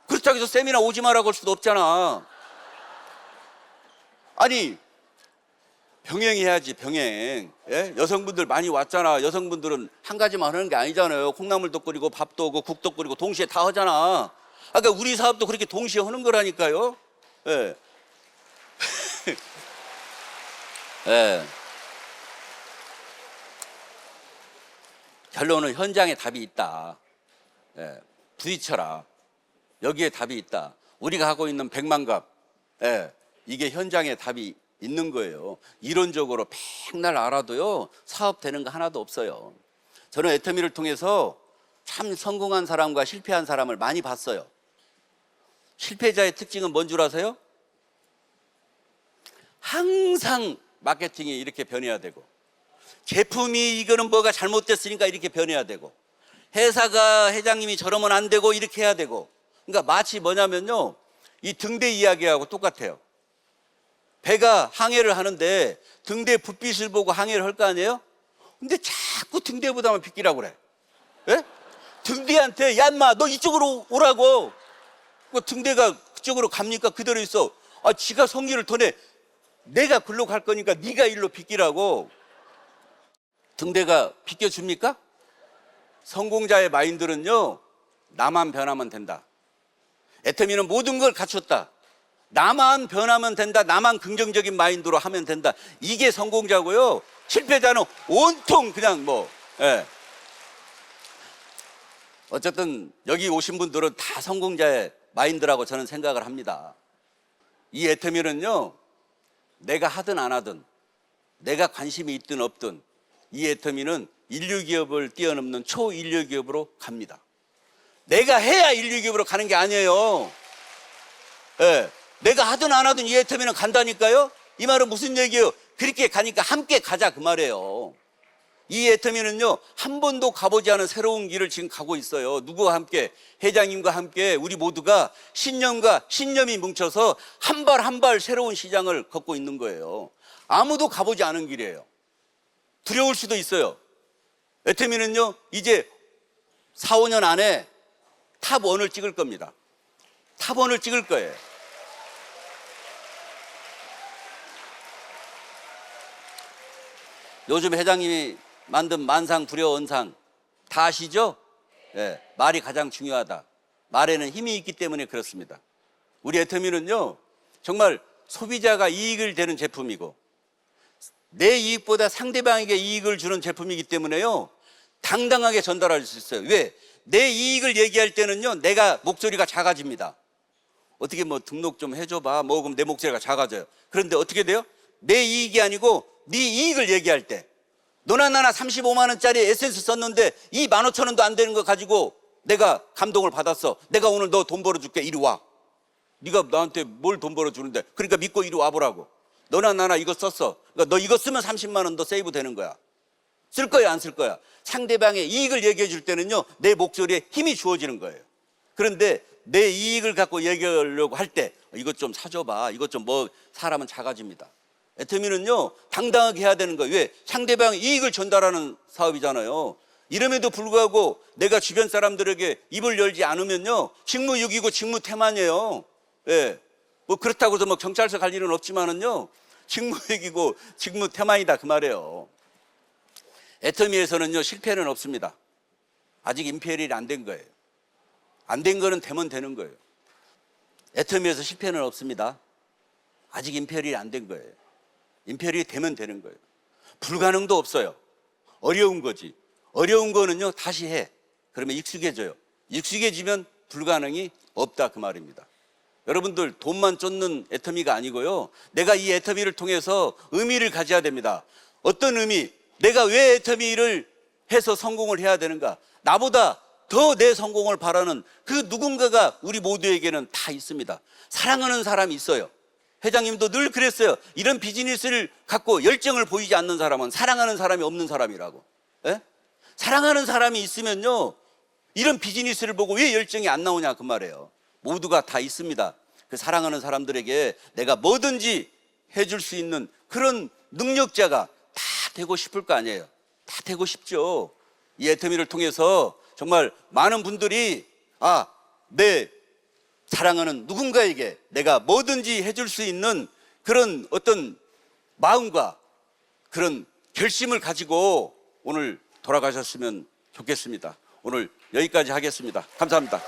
그렇다고 해서 세미나 오지 마라고 할 수도 없잖아. 아니 병행해야지 병행. 예? 여성분들 많이 왔잖아. 여성분들은 한 가지만 하는 게 아니잖아요. 콩나물도 끓이고 밥도 하고 국도 끓이고 동시에 다 하잖아. 그러니까 우리 사업도 그렇게 동시에 하는 거라니까요. 예. 예. 결론은 현장에 답이 있다. 예. 부딪혀라. 여기에 답이 있다. 우리가 하고 있는 백만갑, 예. 이게 현장에 답이 있는 거예요. 이론적으로 백날 알아도요 사업 되는 거 하나도 없어요. 저는 애터미를 통해서 참 성공한 사람과 실패한 사람을 많이 봤어요. 실패자의 특징은 뭔 줄 아세요? 항상 마케팅이 이렇게 변해야 되고, 제품이 이거는 뭐가 잘못됐으니까 이렇게 변해야 되고, 회사가 회장님이 저러면 안 되고 이렇게 해야 되고. 그러니까 마치 뭐냐면요, 이 등대 이야기하고 똑같아요. 배가 항해를 하는데 등대 불빛을 보고 항해를 할 거 아니에요? 근데 자꾸 등대보다만 비키라고 그래. 예? 등대한테 야 인마 너 이쪽으로 오라고. 등대가 그쪽으로 갑니까? 그대로 있어. 지가 성기를 더 내. 내가 글로 갈 거니까 네가 일로 비키라고. 등대가 비켜줍니까? 성공자의 마인드는요, 나만 변하면 된다. 애터미는 모든 걸 갖췄다. 나만 변하면 된다. 나만 긍정적인 마인드로 하면 된다. 이게 성공자고요. 실패자는 온통 그냥 예. 어쨌든 여기 오신 분들은 다 성공자의 마인드라고 저는 생각을 합니다. 이 애터미는요, 내가 하든 안 하든, 내가 관심이 있든 없든, 이 애터미는 인류기업을 뛰어넘는 초인류기업으로 갑니다. 내가 해야 인류기업으로 가는 게 아니에요. 예. 내가 하든 안 하든 이 애터미는 간다니까요. 이 말은 무슨 얘기예요? 그렇게 가니까 함께 가자 그 말이에요. 이 애터미는요, 한 번도 가보지 않은 새로운 길을 지금 가고 있어요. 누구와 함께? 회장님과 함께 우리 모두가 신념과 신념이 뭉쳐서 한 발 한 발 새로운 시장을 걷고 있는 거예요. 아무도 가보지 않은 길이에요. 두려울 수도 있어요. 애터미는요, 이제 4, 5년 안에 탑1을 찍을 겁니다. 탑1을 찍을 거예요. 요즘 회장님이 만든 만상 불여언상 다 아시죠? 예, 말이 가장 중요하다. 말에는 힘이 있기 때문에 그렇습니다. 우리 애터미는요, 정말 소비자가 이익을 되는 제품이고 내 이익보다 상대방에게 이익을 주는 제품이기 때문에요, 당당하게 전달할 수 있어요. 왜? 내 이익을 얘기할 때는요, 내가 목소리가 작아집니다. 어떻게 등록 좀 해줘봐. 그럼 내 목소리가 작아져요. 그런데 어떻게 돼요? 내 이익이 아니고 네 이익을 얘기할 때, 너나 나나 35만 원짜리 에센스 썼는데 이 15,000원도 안 되는 거 가지고 내가 감동을 받았어. 내가 오늘 너 돈 벌어줄게. 이리 와. 네가 나한테 뭘 돈 벌어주는데, 그러니까 믿고 이리 와보라고. 너나 나나 이거 썼어. 그러니까 너 이거 쓰면 30만 원 더 세이브 되는 거야. 쓸 거야 안 쓸 거야? 상대방의 이익을 얘기해 줄 때는요, 내 목소리에 힘이 주어지는 거예요. 그런데 내 이익을 갖고 얘기하려고 할 때, 이것 좀 사줘봐. 이것 좀 사람은 작아집니다. 애터미는요, 당당하게 해야 되는 거예요. 왜? 상대방 이익을 전달하는 사업이잖아요. 이름에도 불구하고 내가 주변 사람들에게 입을 열지 않으면요, 직무유기고 직무태만이에요. 예. 그렇다고 해서 경찰서 갈 일은 없지만은요, 직무유기고 직무태만이다 그 말이에요. 애터미에서는요, 실패는 없습니다. 아직 임페리얼이 안 된 거예요. 안 된 거는 되면 되는 거예요. 애터미에서 실패는 없습니다. 아직 임페리얼이 안 된 거예요. 임페리얼이 되면 되는 거예요. 불가능도 없어요. 어려운 거지. 어려운 거는요, 다시 해. 그러면 익숙해져요. 익숙해지면 불가능이 없다 그 말입니다. 여러분들, 돈만 쫓는 애터미가 아니고요, 내가 이 애터미를 통해서 의미를 가져야 됩니다. 어떤 의미? 내가 왜 애터미를 해서 성공을 해야 되는가? 나보다 더 내 성공을 바라는 그 누군가가 우리 모두에게는 다 있습니다. 사랑하는 사람이 있어요. 회장님도 늘 그랬어요. 이런 비즈니스를 갖고 열정을 보이지 않는 사람은 사랑하는 사람이 없는 사람이라고. 예? 사랑하는 사람이 있으면요, 이런 비즈니스를 보고 왜 열정이 안 나오냐 그 말이에요. 모두가 다 있습니다. 그 사랑하는 사람들에게 내가 뭐든지 해줄 수 있는 그런 능력자가 다 되고 싶을 거 아니에요. 다 되고 싶죠. 이 애터미를 통해서 정말 많은 분들이 내 사랑하는 누군가에게 내가 뭐든지 해줄 수 있는 그런 어떤 마음과 그런 결심을 가지고 오늘 돌아가셨으면 좋겠습니다. 오늘 여기까지 하겠습니다. 감사합니다.